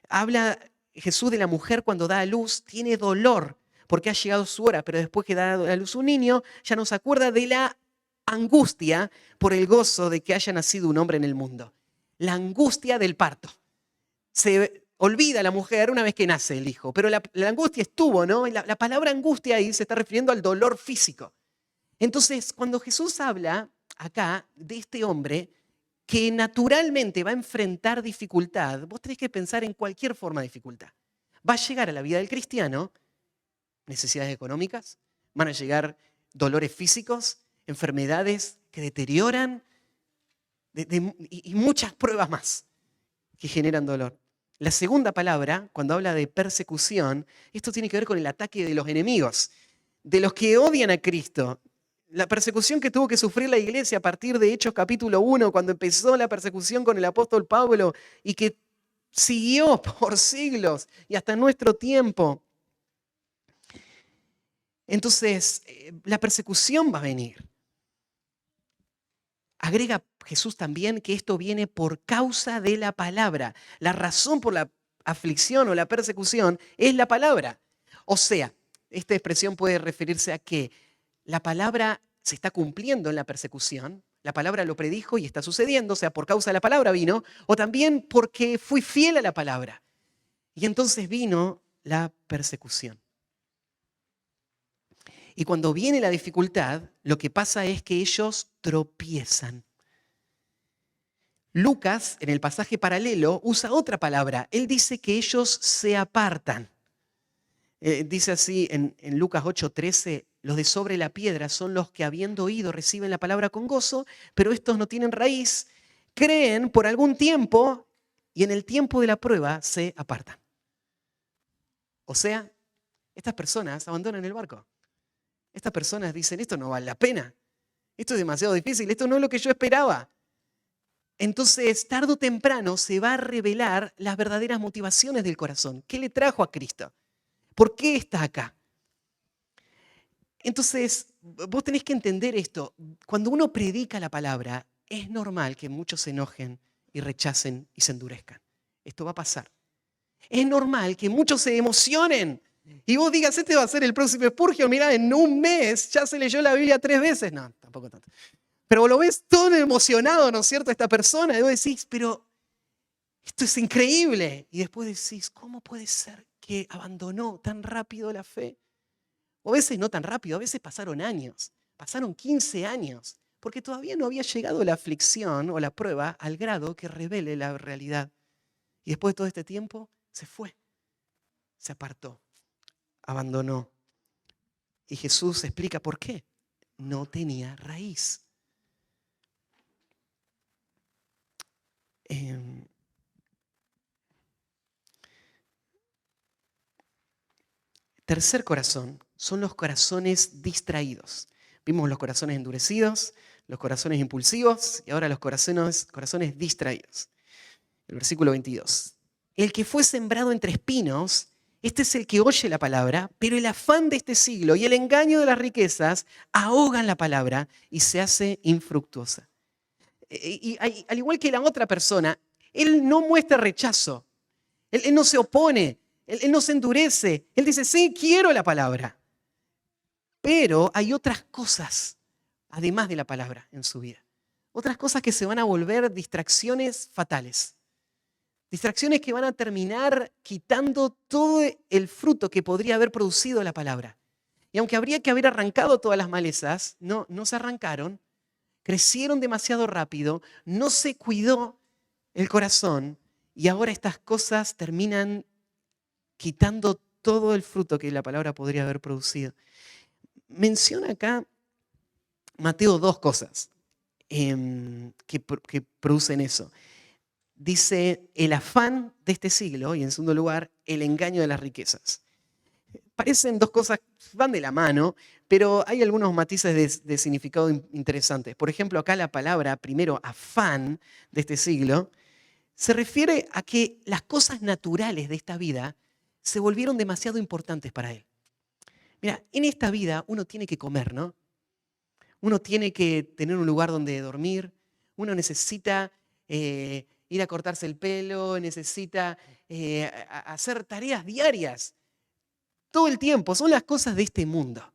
habla Jesús de la mujer cuando da a luz, tiene dolor porque ha llegado su hora, pero después que da a luz un niño, ya no se acuerda de la angustia por el gozo de que haya nacido un hombre en el mundo. La angustia del parto. Se olvida la mujer una vez que nace el hijo, pero la angustia estuvo, ¿no? Y la palabra angustia ahí se está refiriendo al dolor físico. Entonces, cuando Jesús habla acá de este hombre que naturalmente va a enfrentar dificultad, vos tenés que pensar en cualquier forma de dificultad. Va a llegar a la vida del cristiano necesidades económicas, van a llegar dolores físicos, enfermedades que deterioran y muchas pruebas más que generan dolor. La segunda palabra, cuando habla de persecución, esto tiene que ver con el ataque de los enemigos, de los que odian a Cristo. La persecución que tuvo que sufrir la iglesia a partir de Hechos capítulo 1, cuando empezó la persecución con el apóstol Pablo y que siguió por siglos y hasta nuestro tiempo. Entonces, la persecución va a venir. Agrega Jesús también que esto viene por causa de la palabra. La razón por la aflicción o la persecución es la palabra. O sea, esta expresión puede referirse a que la palabra se está cumpliendo en la persecución, la palabra lo predijo y está sucediendo, o sea, por causa de la palabra vino, o también porque fui fiel a la palabra. Y entonces vino la persecución. Y cuando viene la dificultad, lo que pasa es que ellos tropiezan. Lucas, en el pasaje paralelo, usa otra palabra. Él dice que ellos se apartan. Dice así en Lucas 8:13, los de sobre la piedra son los que habiendo oído reciben la palabra con gozo, pero estos no tienen raíz, creen por algún tiempo y en el tiempo de la prueba se apartan. O sea, estas personas abandonan el barco. Estas personas dicen, esto no vale la pena, esto es demasiado difícil, esto no es lo que yo esperaba. Entonces, tarde o temprano se va a revelar las verdaderas motivaciones del corazón. ¿Qué le trajo a Cristo? ¿Por qué está acá? Entonces, vos tenés que entender esto. Cuando uno predica la palabra, es normal que muchos se enojen y rechacen y se endurezcan. Esto va a pasar. Es normal que muchos se emocionen y vos digas, este va a ser el próximo Spurgeon, mirá, en un mes ya se leyó la Biblia 3 veces. No, tampoco tanto. Pero lo ves todo emocionado, ¿no es cierto?, esta persona, y vos decís, pero esto es increíble. Y después decís, ¿cómo puede ser que abandonó tan rápido la fe? O a veces no tan rápido, a veces pasaron años, pasaron 15 años, porque todavía no había llegado la aflicción o la prueba al grado que revele la realidad. Y después de todo este tiempo, se fue, se apartó, abandonó. Y Jesús explica por qué. No tenía raíz. Tercer corazón son los corazones distraídos. Vimos los corazones endurecidos, los corazones impulsivos y ahora los corazones distraídos. El versículo 22. El que fue sembrado entre espinos, este es el que oye la palabra, pero el afán de este siglo y el engaño de las riquezas ahogan la palabra y se hace infructuosa. Y al igual que la otra persona, él no muestra rechazo, él no se opone, él no se endurece, él dice, sí, quiero la palabra. Pero hay otras cosas, además de la palabra, en su vida. Otras cosas que se van a volver distracciones fatales. Distracciones que van a terminar quitando todo el fruto que podría haber producido la palabra. Y aunque habría que haber arrancado todas las malezas, no se arrancaron, crecieron demasiado rápido, no se cuidó el corazón y ahora estas cosas terminan quitando todo el fruto que la palabra podría haber producido. menciona acá Mateo dos cosas que producen eso. Dice el afán de este siglo y en segundo lugar el engaño de las riquezas. Parecen dos cosas, van de la mano, pero hay algunos matices de significado interesantes. Por ejemplo, acá la palabra, primero, afán de este siglo, se refiere a que las cosas naturales de esta vida se volvieron demasiado importantes para él. Mira, en esta vida uno tiene que comer, ¿no? Uno tiene que tener un lugar donde dormir, uno necesita ir a cortarse el pelo, necesita hacer tareas diarias todo el tiempo. Son las cosas de este mundo.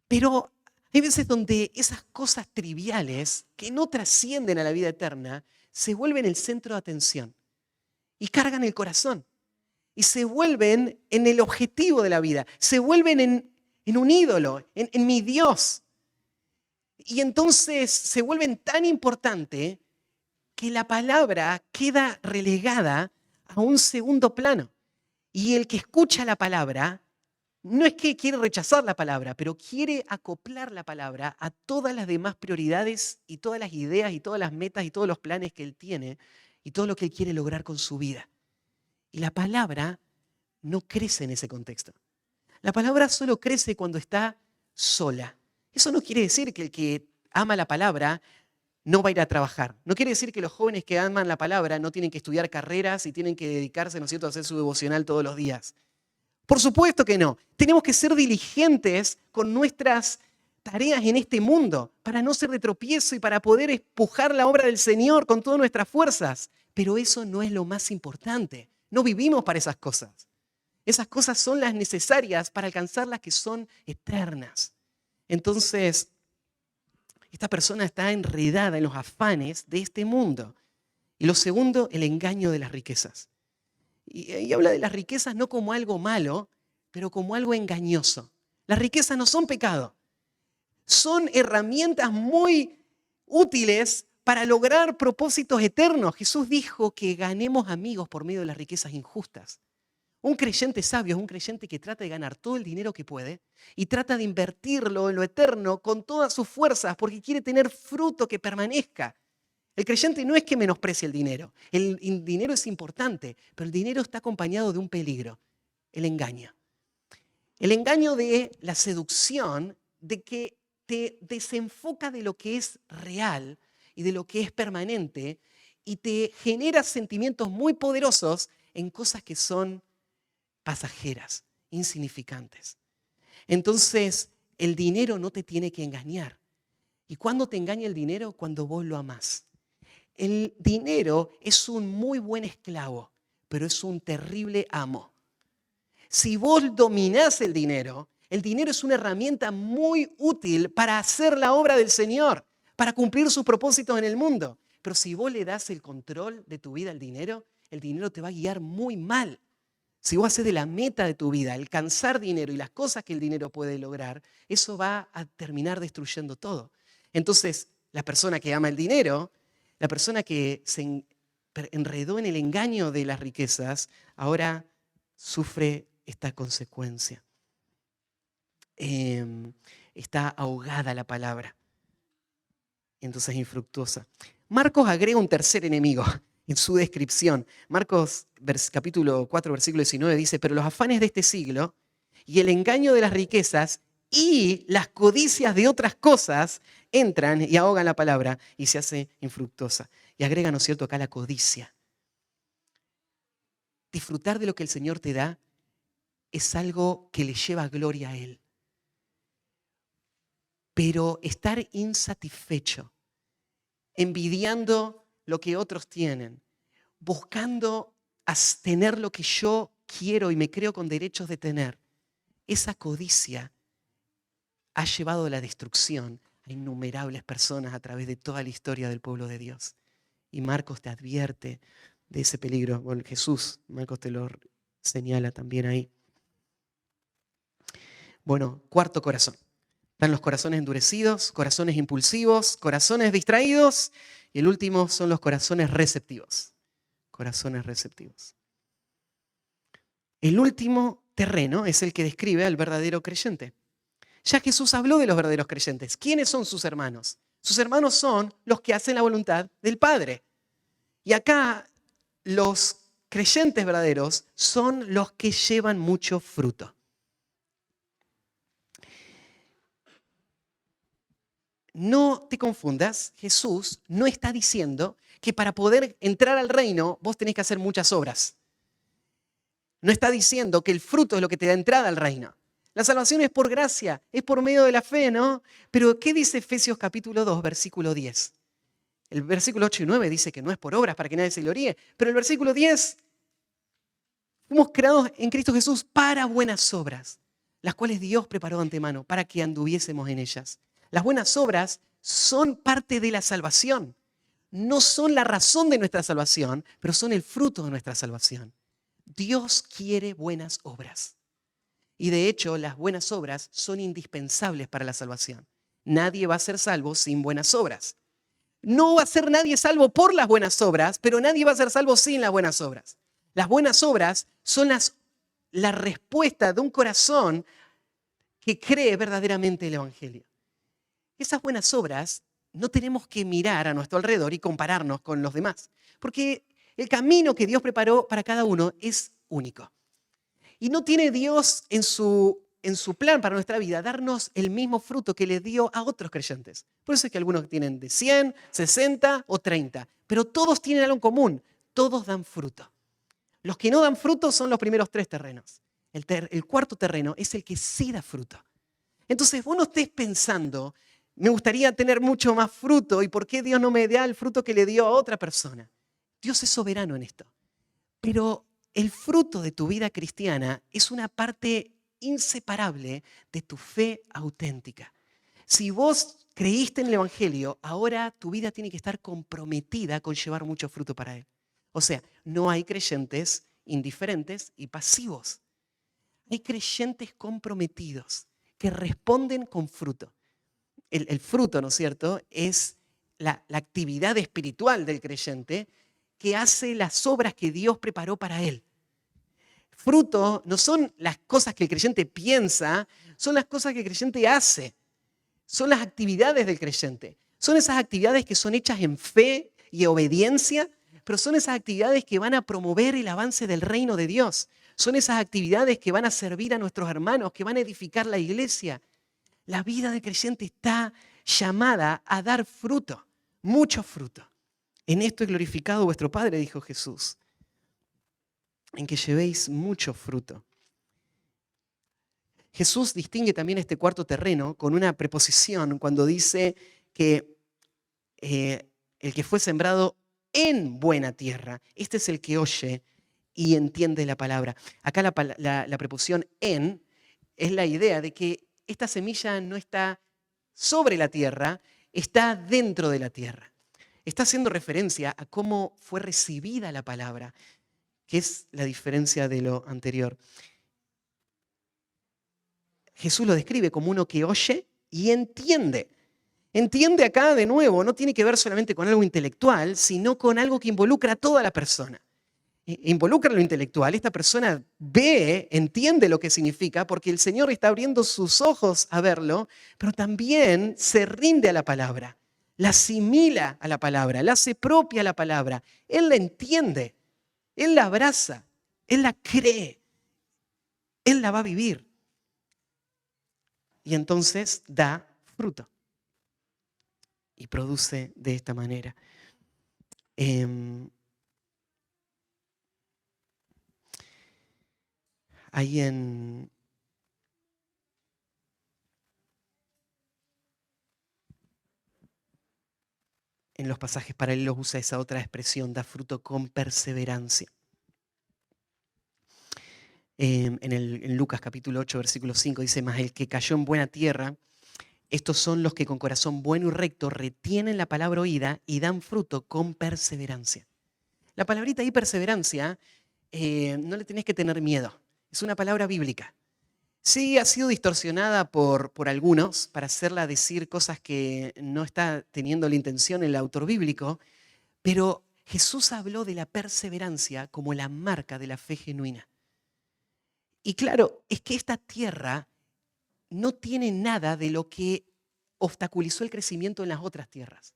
Pero hay veces donde esas cosas triviales que no trascienden a la vida eterna se vuelven el centro de atención y cargan el corazón y se vuelven en el objetivo de la vida, se vuelven en un ídolo, en mi Dios. Y entonces se vuelven tan importantes que la palabra queda relegada a un segundo plano. Y el que escucha la palabra no es que quiere rechazar la palabra, pero quiere acoplar la palabra a todas las demás prioridades y todas las ideas y todas las metas y todos los planes que él tiene y todo lo que él quiere lograr con su vida. Y la palabra no crece en ese contexto. La palabra solo crece cuando está sola. Eso no quiere decir que el que ama la palabra no va a ir a trabajar. No quiere decir que los jóvenes que aman la palabra no tienen que estudiar carreras y tienen que dedicarse, ¿no es cierto?, a hacer su devocional todos los días. Por supuesto que no. Tenemos que ser diligentes con nuestras tareas en este mundo para no ser de tropiezo y para poder empujar la obra del Señor con todas nuestras fuerzas. Pero eso no es lo más importante. No vivimos para esas cosas. Esas cosas son las necesarias para alcanzar las que son eternas. Entonces, esta persona está enredada en los afanes de este mundo. Y lo segundo, el engaño de las riquezas. Y habla de las riquezas no como algo malo, pero como algo engañoso. Las riquezas no son pecado. Son herramientas muy útiles para lograr propósitos eternos. Jesús dijo que ganemos amigos por medio de las riquezas injustas. Un creyente sabio es un creyente que trata de ganar todo el dinero que puede y trata de invertirlo en lo eterno con todas sus fuerzas porque quiere tener fruto que permanezca. El creyente no es que menosprecie el dinero. El dinero es importante, pero el dinero está acompañado de un peligro, el engaño. El engaño de la seducción, de que te desenfoca de lo que es real y de lo que es permanente y te genera sentimientos muy poderosos en cosas que son pasajeras, insignificantes. Entonces, el dinero no te tiene que engañar. ¿Y cuándo te engaña el dinero? Cuando vos lo amás. El dinero es un muy buen esclavo, pero es un terrible amo. Si vos dominás el dinero es una herramienta muy útil para hacer la obra del Señor, para cumplir sus propósitos en el mundo. Pero si vos le das el control de tu vida al dinero, el dinero te va a guiar muy mal. Si vos haces de la meta de tu vida alcanzar dinero y las cosas que el dinero puede lograr, eso va a terminar destruyendo todo. Entonces, la persona que ama el dinero, la persona que se enredó en el engaño de las riquezas, ahora sufre esta consecuencia. Está ahogada la palabra. Entonces es infructuosa. Marcos agrega un tercer enemigo en su descripción. Marcos capítulo 4, versículo 19 dice, pero los afanes de este siglo y el engaño de las riquezas y las codicias de otras cosas entran y ahogan la palabra y se hace infructuosa. Y agrega, ¿no es cierto?, acá la codicia. Disfrutar de lo que el Señor te da es algo que le lleva gloria a Él. Pero estar insatisfecho, envidiando lo que otros tienen, buscando tener lo que yo quiero y me creo con derechos de tener, esa codicia ha llevado a la destrucción a innumerables personas a través de toda la historia del pueblo de Dios. Y Marcos te advierte de ese peligro. Bueno, Jesús, Marcos te lo señala también ahí. Bueno, cuarto corazón. Están los corazones endurecidos, corazones impulsivos, corazones distraídos y el último son los corazones receptivos. Corazones receptivos. El último terreno es el que describe al verdadero creyente. Ya Jesús habló de los verdaderos creyentes. ¿Quiénes son sus hermanos? Sus hermanos son los que hacen la voluntad del Padre. Y acá los creyentes verdaderos son los que llevan mucho fruto. No te confundas, Jesús no está diciendo que para poder entrar al reino vos tenés que hacer muchas obras. No está diciendo que el fruto es lo que te da entrada al reino. La salvación es por gracia, es por medio de la fe, ¿no? Pero ¿qué dice Efesios capítulo 2, versículo 10? El versículo 8 y 9 dice que no es por obras para que nadie se gloríe, pero el versículo 10, fuimos creados en Cristo Jesús para buenas obras, las cuales Dios preparó de antemano para que anduviésemos en ellas. Las buenas obras son parte de la salvación. No son la razón de nuestra salvación, pero son el fruto de nuestra salvación. Dios quiere buenas obras. Y de hecho, las buenas obras son indispensables para la salvación. Nadie va a ser salvo sin buenas obras. No va a ser nadie salvo por las buenas obras, pero nadie va a ser salvo sin las buenas obras. Las buenas obras son la respuesta de un corazón que cree verdaderamente el Evangelio. Esas buenas obras no tenemos que mirar a nuestro alrededor y compararnos con los demás, porque el camino que Dios preparó para cada uno es único. Y no tiene Dios en su plan para nuestra vida darnos el mismo fruto que le dio a otros creyentes. Por eso es que algunos tienen de 100, 60 o 30, pero todos tienen algo en común, todos dan fruto. Los que no dan fruto son los primeros 3 terrenos. El cuarto terreno es el que sí da fruto. Entonces vos no estés pensando, me gustaría tener mucho más fruto y por qué Dios no me da el fruto que le dio a otra persona. Dios es soberano en esto. Pero el fruto de tu vida cristiana es una parte inseparable de tu fe auténtica. Si vos creíste en el Evangelio, ahora tu vida tiene que estar comprometida con llevar mucho fruto para Él. O sea, no hay creyentes indiferentes y pasivos. Hay creyentes comprometidos que responden con fruto. El fruto, ¿no es cierto?, es la actividad espiritual del creyente que hace las obras que Dios preparó para él. Fruto no son las cosas que el creyente piensa, son las cosas que el creyente hace. Son las actividades del creyente. Son esas actividades que son hechas en fe y obediencia, pero son esas actividades que van a promover el avance del reino de Dios. Son esas actividades que van a servir a nuestros hermanos, que van a edificar la iglesia. La vida del creyente está llamada a dar fruto, mucho fruto. En esto es glorificado vuestro Padre, dijo Jesús, en que llevéis mucho fruto. Jesús distingue también este cuarto terreno con una preposición cuando dice que el que fue sembrado en buena tierra, este es el que oye y entiende la palabra. Acá la preposición en es la idea de que esta semilla no está sobre la tierra, está dentro de la tierra. Está haciendo referencia a cómo fue recibida la palabra, que es la diferencia de lo anterior. Jesús lo describe como uno que oye y entiende. Entiende acá de nuevo, no tiene que ver solamente con algo intelectual, sino con algo que involucra a toda la persona. Involucra lo intelectual, esta persona ve, entiende lo que significa, porque el Señor está abriendo sus ojos a verlo, pero también se rinde a la palabra, la asimila a la palabra, la hace propia a la palabra. Él la entiende, Él la abraza, Él la cree, Él la va a vivir. Y entonces da fruto y produce de esta manera. Ahí en los pasajes paralelos usa esa otra expresión, da fruto con perseverancia. En Lucas capítulo 8, versículo 5 dice, mas el que cayó en buena tierra, estos son los que con corazón bueno y recto retienen la palabra oída y dan fruto con perseverancia. La palabrita ahí perseverancia, no le tenés que tener miedo. Es una palabra bíblica. Sí, ha sido distorsionada por algunos para hacerla decir cosas que no está teniendo la intención el autor bíblico, pero Jesús habló de la perseverancia como la marca de la fe genuina. Y claro, es que esta tierra no tiene nada de lo que obstaculizó el crecimiento en las otras tierras.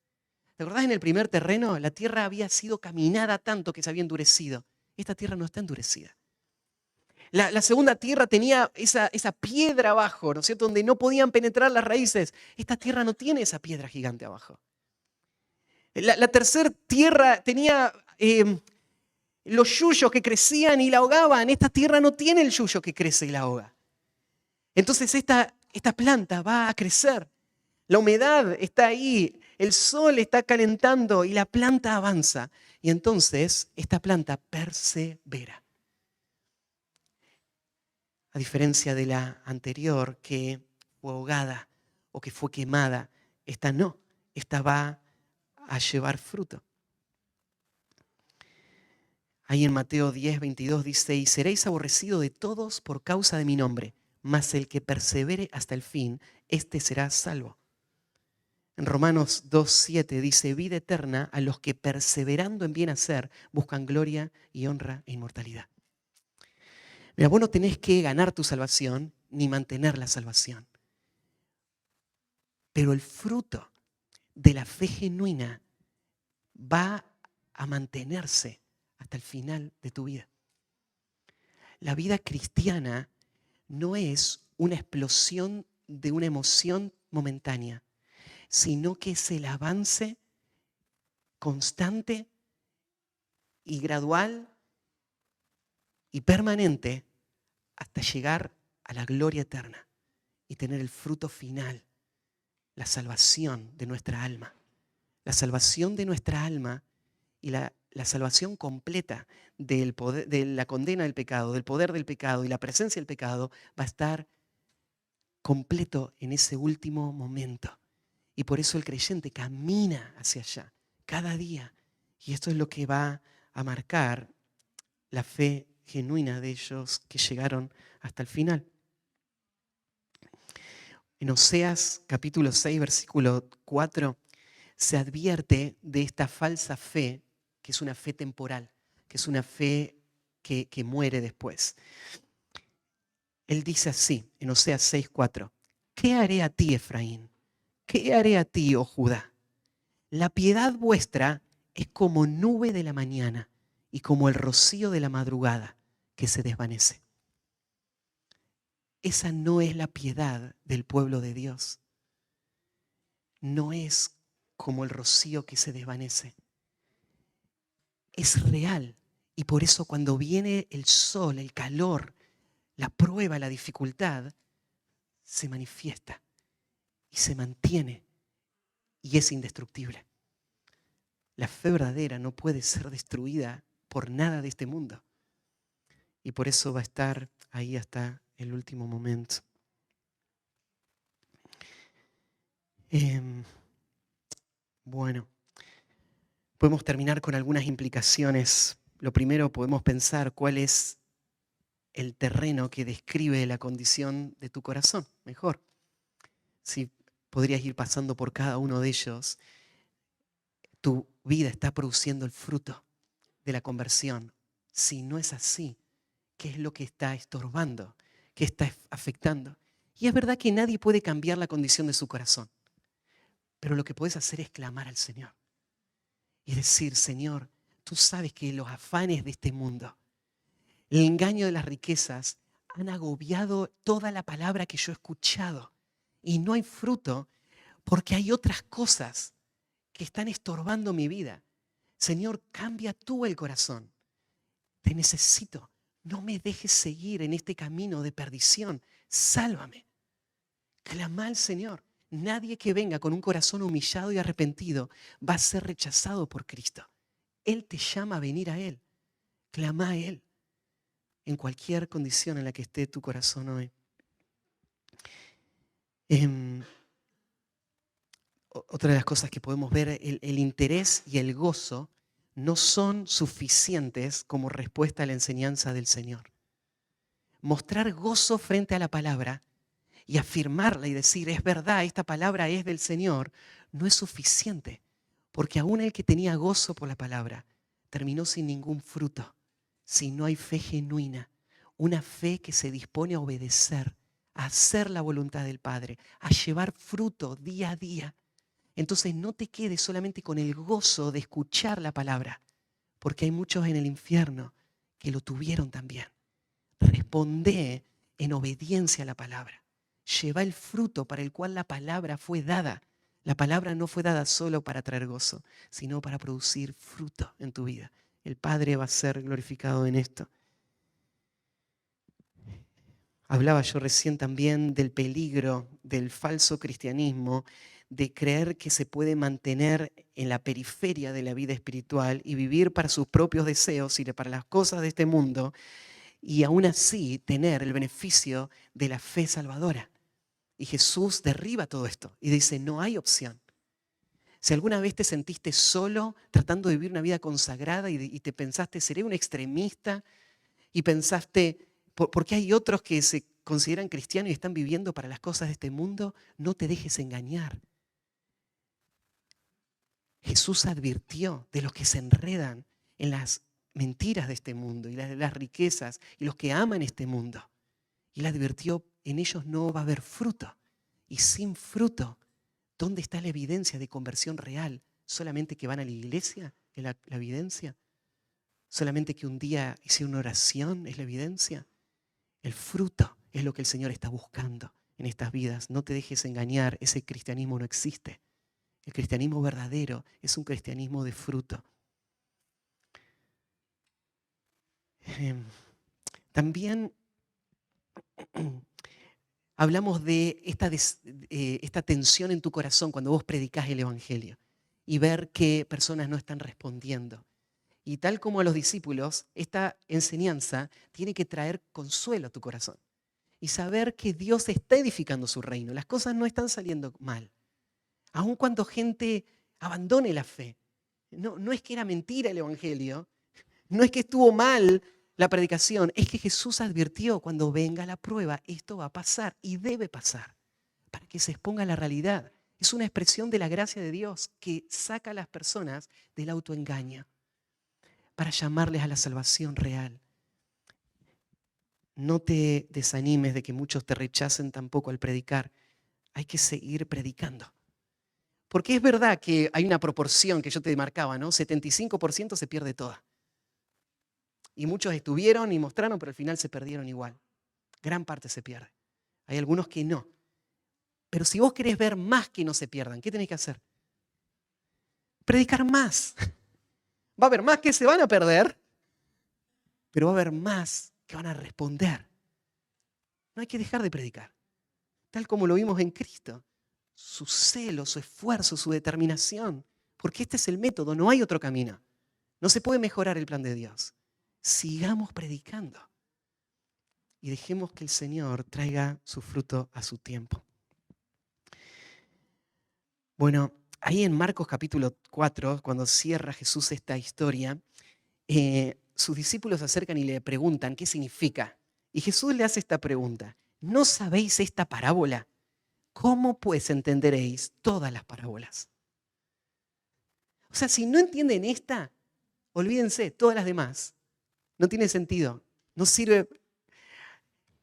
¿Te acordás en el primer terreno? La tierra había sido caminada tanto que se había endurecido. Esta tierra no está endurecida. La segunda tierra tenía esa piedra abajo, ¿no es cierto? Donde no podían penetrar las raíces. Esta tierra no tiene esa piedra gigante abajo. La tercera tierra tenía los yuyos que crecían y la ahogaban. Esta tierra no tiene el yuyo que crece y la ahoga. Entonces esta planta va a crecer. La humedad está ahí, el sol está calentando y la planta avanza. Y entonces esta planta persevera. A diferencia de la anterior que fue ahogada o que fue quemada, esta no, esta va a llevar fruto. Ahí en Mateo 10:22 dice, y seréis aborrecidos de todos por causa de mi nombre, mas el que persevere hasta el fin, éste será salvo. En Romanos 2:7 dice, vida eterna a los que perseverando en bien hacer buscan gloria y honra e inmortalidad. Mira, vos no tenés que ganar tu salvación ni mantener la salvación. Pero el fruto de la fe genuina va a mantenerse hasta el final de tu vida. La vida cristiana no es una explosión de una emoción momentánea, sino que es el avance constante y gradual y permanente hasta llegar a la gloria eterna y tener el fruto final, la salvación de nuestra alma. La salvación de nuestra alma y la salvación completa del poder, de la condena del pecado, del poder del pecado y la presencia del pecado va a estar completo en ese último momento. Y por eso el creyente camina hacia allá cada día. Y esto es lo que va a marcar la fe genuina de ellos que llegaron hasta el final. En Oseas capítulo 6, versículo 4, se advierte de esta falsa fe, que es una fe temporal, que es una fe que muere después. Él dice así, en Oseas 6, 4, ¿qué haré a ti, Efraín? ¿Qué haré a ti, oh Judá? La piedad vuestra es como nube de la mañana y como el rocío de la madrugada que se desvanece. Esa no es la piedad del pueblo de Dios. No es como el rocío que se desvanece. Es real. Y por eso cuando viene el sol, el calor, la prueba, la dificultad, se manifiesta y se mantiene y es indestructible. La fe verdadera no puede ser destruida por nada de este mundo. Y por eso va a estar ahí hasta el último momento. Bueno, podemos terminar con algunas implicaciones. Lo primero, podemos pensar cuál es el terreno que describe la condición de tu corazón, mejor. Si podrías ir pasando por cada uno de ellos, tu vida está produciendo el fruto de la conversión. Si no es así, ¿qué es lo que está estorbando? ¿Qué está afectando? Y es verdad que nadie puede cambiar la condición de su corazón. Pero lo que puedes hacer es clamar al Señor. Y decir, Señor, tú sabes que los afanes de este mundo, el engaño de las riquezas, han agobiado toda la palabra que yo he escuchado. Y no hay fruto porque hay otras cosas que están estorbando mi vida. Señor, cambia tú el corazón. Te necesito. No me dejes seguir en este camino de perdición. Sálvame. Clama al Señor. Nadie que venga con un corazón humillado y arrepentido va a ser rechazado por Cristo. Él te llama a venir a Él. Clama a Él en cualquier condición en la que esté tu corazón hoy. Otra de las cosas que podemos ver, el interés y el gozo no son suficientes como respuesta a la enseñanza del Señor. Mostrar gozo frente a la palabra y afirmarla y decir, es verdad, esta palabra es del Señor, no es suficiente. Porque aún el que tenía gozo por la palabra terminó sin ningún fruto. Si no hay fe genuina, una fe que se dispone a obedecer a hacer la voluntad del Padre, a llevar fruto día a día. Entonces no te quedes solamente con el gozo de escuchar la palabra, porque hay muchos en el infierno que lo tuvieron también. Responde en obediencia a la palabra. Lleva el fruto para el cual la palabra fue dada. La palabra no fue dada solo para traer gozo, sino para producir fruto en tu vida. El Padre va a ser glorificado en esto. Hablaba yo recién también del peligro del falso cristianismo, de creer que se puede mantener en la periferia de la vida espiritual y vivir para sus propios deseos y para las cosas de este mundo, y aún así tener el beneficio de la fe salvadora. Y Jesús derriba todo esto y dice, no hay opción. Si alguna vez te sentiste solo tratando de vivir una vida consagrada y te pensaste, seré un extremista, y pensaste, ¿por qué hay otros que se consideran cristianos y están viviendo para las cosas de este mundo? No te dejes engañar. Jesús advirtió de los que se enredan en las mentiras de este mundo y las riquezas y los que aman este mundo. Y le advirtió, en ellos no va a haber fruto. Y sin fruto, ¿dónde está la evidencia de conversión real? ¿Solamente que van a la iglesia es la evidencia? ¿Solamente que un día hice una oración es la evidencia? El fruto es lo que el Señor está buscando en estas vidas. No te dejes engañar, ese cristianismo no existe. El cristianismo verdadero es un cristianismo de fruto. También hablamos de esta tensión en tu corazón cuando vos predicás el Evangelio y ver que personas no están respondiendo. Y tal como a los discípulos, esta enseñanza tiene que traer consuelo a tu corazón y saber que Dios está edificando su reino. Las cosas no están saliendo mal. Aun cuando gente abandone la fe. No es que era mentira el Evangelio, no es que estuvo mal la predicación, es que Jesús advirtió, cuando venga la prueba, esto va a pasar y debe pasar, para que se exponga la realidad. Es una expresión de la gracia de Dios que saca a las personas del autoengaño para llamarles a la salvación real. No te desanimes de que muchos te rechacen tampoco al predicar. Hay que seguir predicando. Porque es verdad que hay una proporción que yo te marcaba, ¿no? 75% se pierde toda. Y muchos estuvieron y mostraron, pero al final se perdieron igual. Gran parte se pierde. Hay algunos que no. Pero si vos querés ver más que no se pierdan, ¿qué tenés que hacer? Predicar más. Va a haber más que se van a perder, pero va a haber más que van a responder. No hay que dejar de predicar. Tal como lo vimos en Cristo. Su celo, su esfuerzo, su determinación. Porque este es el método, no hay otro camino. No se puede mejorar el plan de Dios. Sigamos predicando y dejemos que el Señor traiga su fruto a su tiempo. Bueno, ahí en Marcos capítulo 4, cuando cierra Jesús esta historia, sus discípulos se acercan y le preguntan qué significa. Y Jesús le hace esta pregunta: ¿no sabéis esta parábola? ¿Cómo pues entenderéis todas las parábolas? O sea, si no entienden esta, olvídense, todas las demás. No tiene sentido. No sirve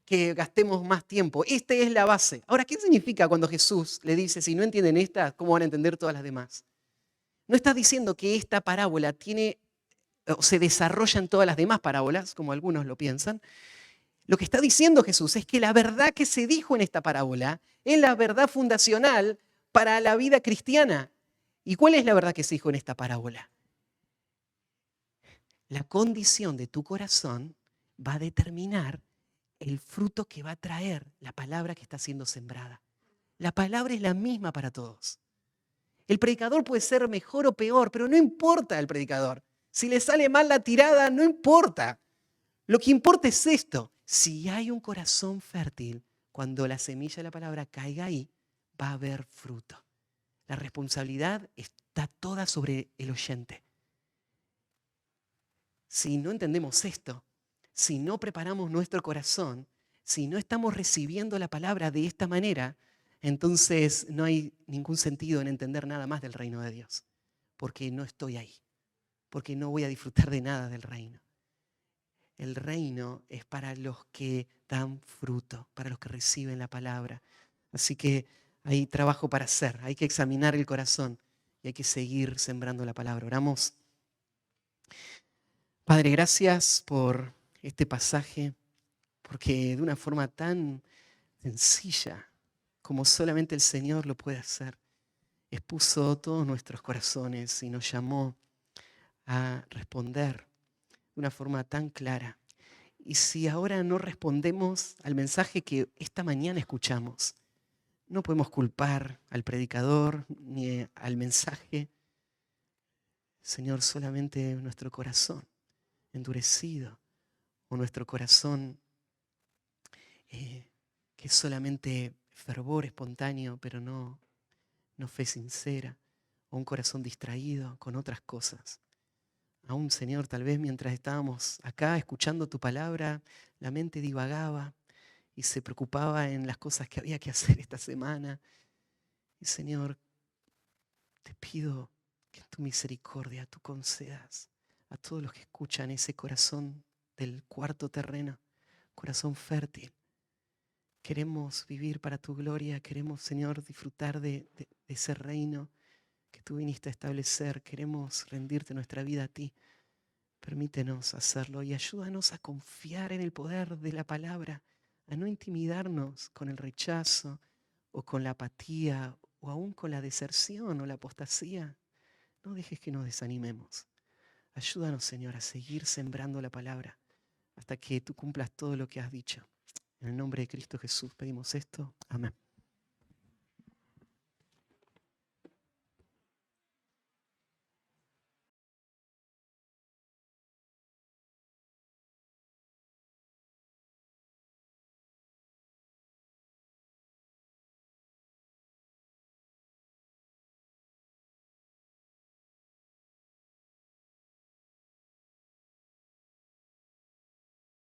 que gastemos más tiempo. Esta es la base. Ahora, ¿qué significa cuando Jesús le dice, si no entienden esta, cómo van a entender todas las demás? No está diciendo que esta parábola tiene o se desarrolla en todas las demás parábolas, como algunos lo piensan. Lo que está diciendo Jesús es que la verdad que se dijo en esta parábola es la verdad fundacional para la vida cristiana. ¿Y cuál es la verdad que se dijo en esta parábola? La condición de tu corazón va a determinar el fruto que va a traer la palabra que está siendo sembrada. La palabra es la misma para todos. El predicador puede ser mejor o peor, pero no importa el predicador. Si le sale mal la tirada, no importa. Lo que importa es esto. Si hay un corazón fértil, cuando la semilla de la palabra caiga ahí, va a haber fruto. La responsabilidad está toda sobre el oyente. Si no entendemos esto, si no preparamos nuestro corazón, si no estamos recibiendo la palabra de esta manera, entonces no hay ningún sentido en entender nada más del reino de Dios. Porque no estoy ahí. Porque no voy a disfrutar de nada del reino. El reino es para los que dan fruto, para los que reciben la palabra. Así que hay trabajo para hacer, hay que examinar el corazón y hay que seguir sembrando la palabra. Oramos. Padre, gracias por este pasaje, porque de una forma tan sencilla como solamente el Señor lo puede hacer, expuso todos nuestros corazones y nos llamó a responder de una forma tan clara. Y si ahora no respondemos al mensaje que esta mañana escuchamos, no podemos culpar al predicador ni al mensaje. Señor, solamente nuestro corazón endurecido o nuestro corazón que es solamente fervor espontáneo, pero no fe sincera, o un corazón distraído con otras cosas. Aún, Señor, tal vez mientras estábamos acá escuchando tu palabra, la mente divagaba y se preocupaba en las cosas que había que hacer esta semana. Y Señor, te pido que en tu misericordia tú concedas a todos los que escuchan ese corazón del cuarto terreno, corazón fértil. Queremos vivir para tu gloria, queremos, Señor, disfrutar de ese reino que tú viniste a establecer. Queremos rendirte nuestra vida a ti. Permítenos hacerlo y ayúdanos a confiar en el poder de la palabra, a no intimidarnos con el rechazo o con la apatía o aún con la deserción o la apostasía. No dejes que nos desanimemos. Ayúdanos, Señor, a seguir sembrando la palabra hasta que tú cumplas todo lo que has dicho. En el nombre de Cristo Jesús pedimos esto. Amén.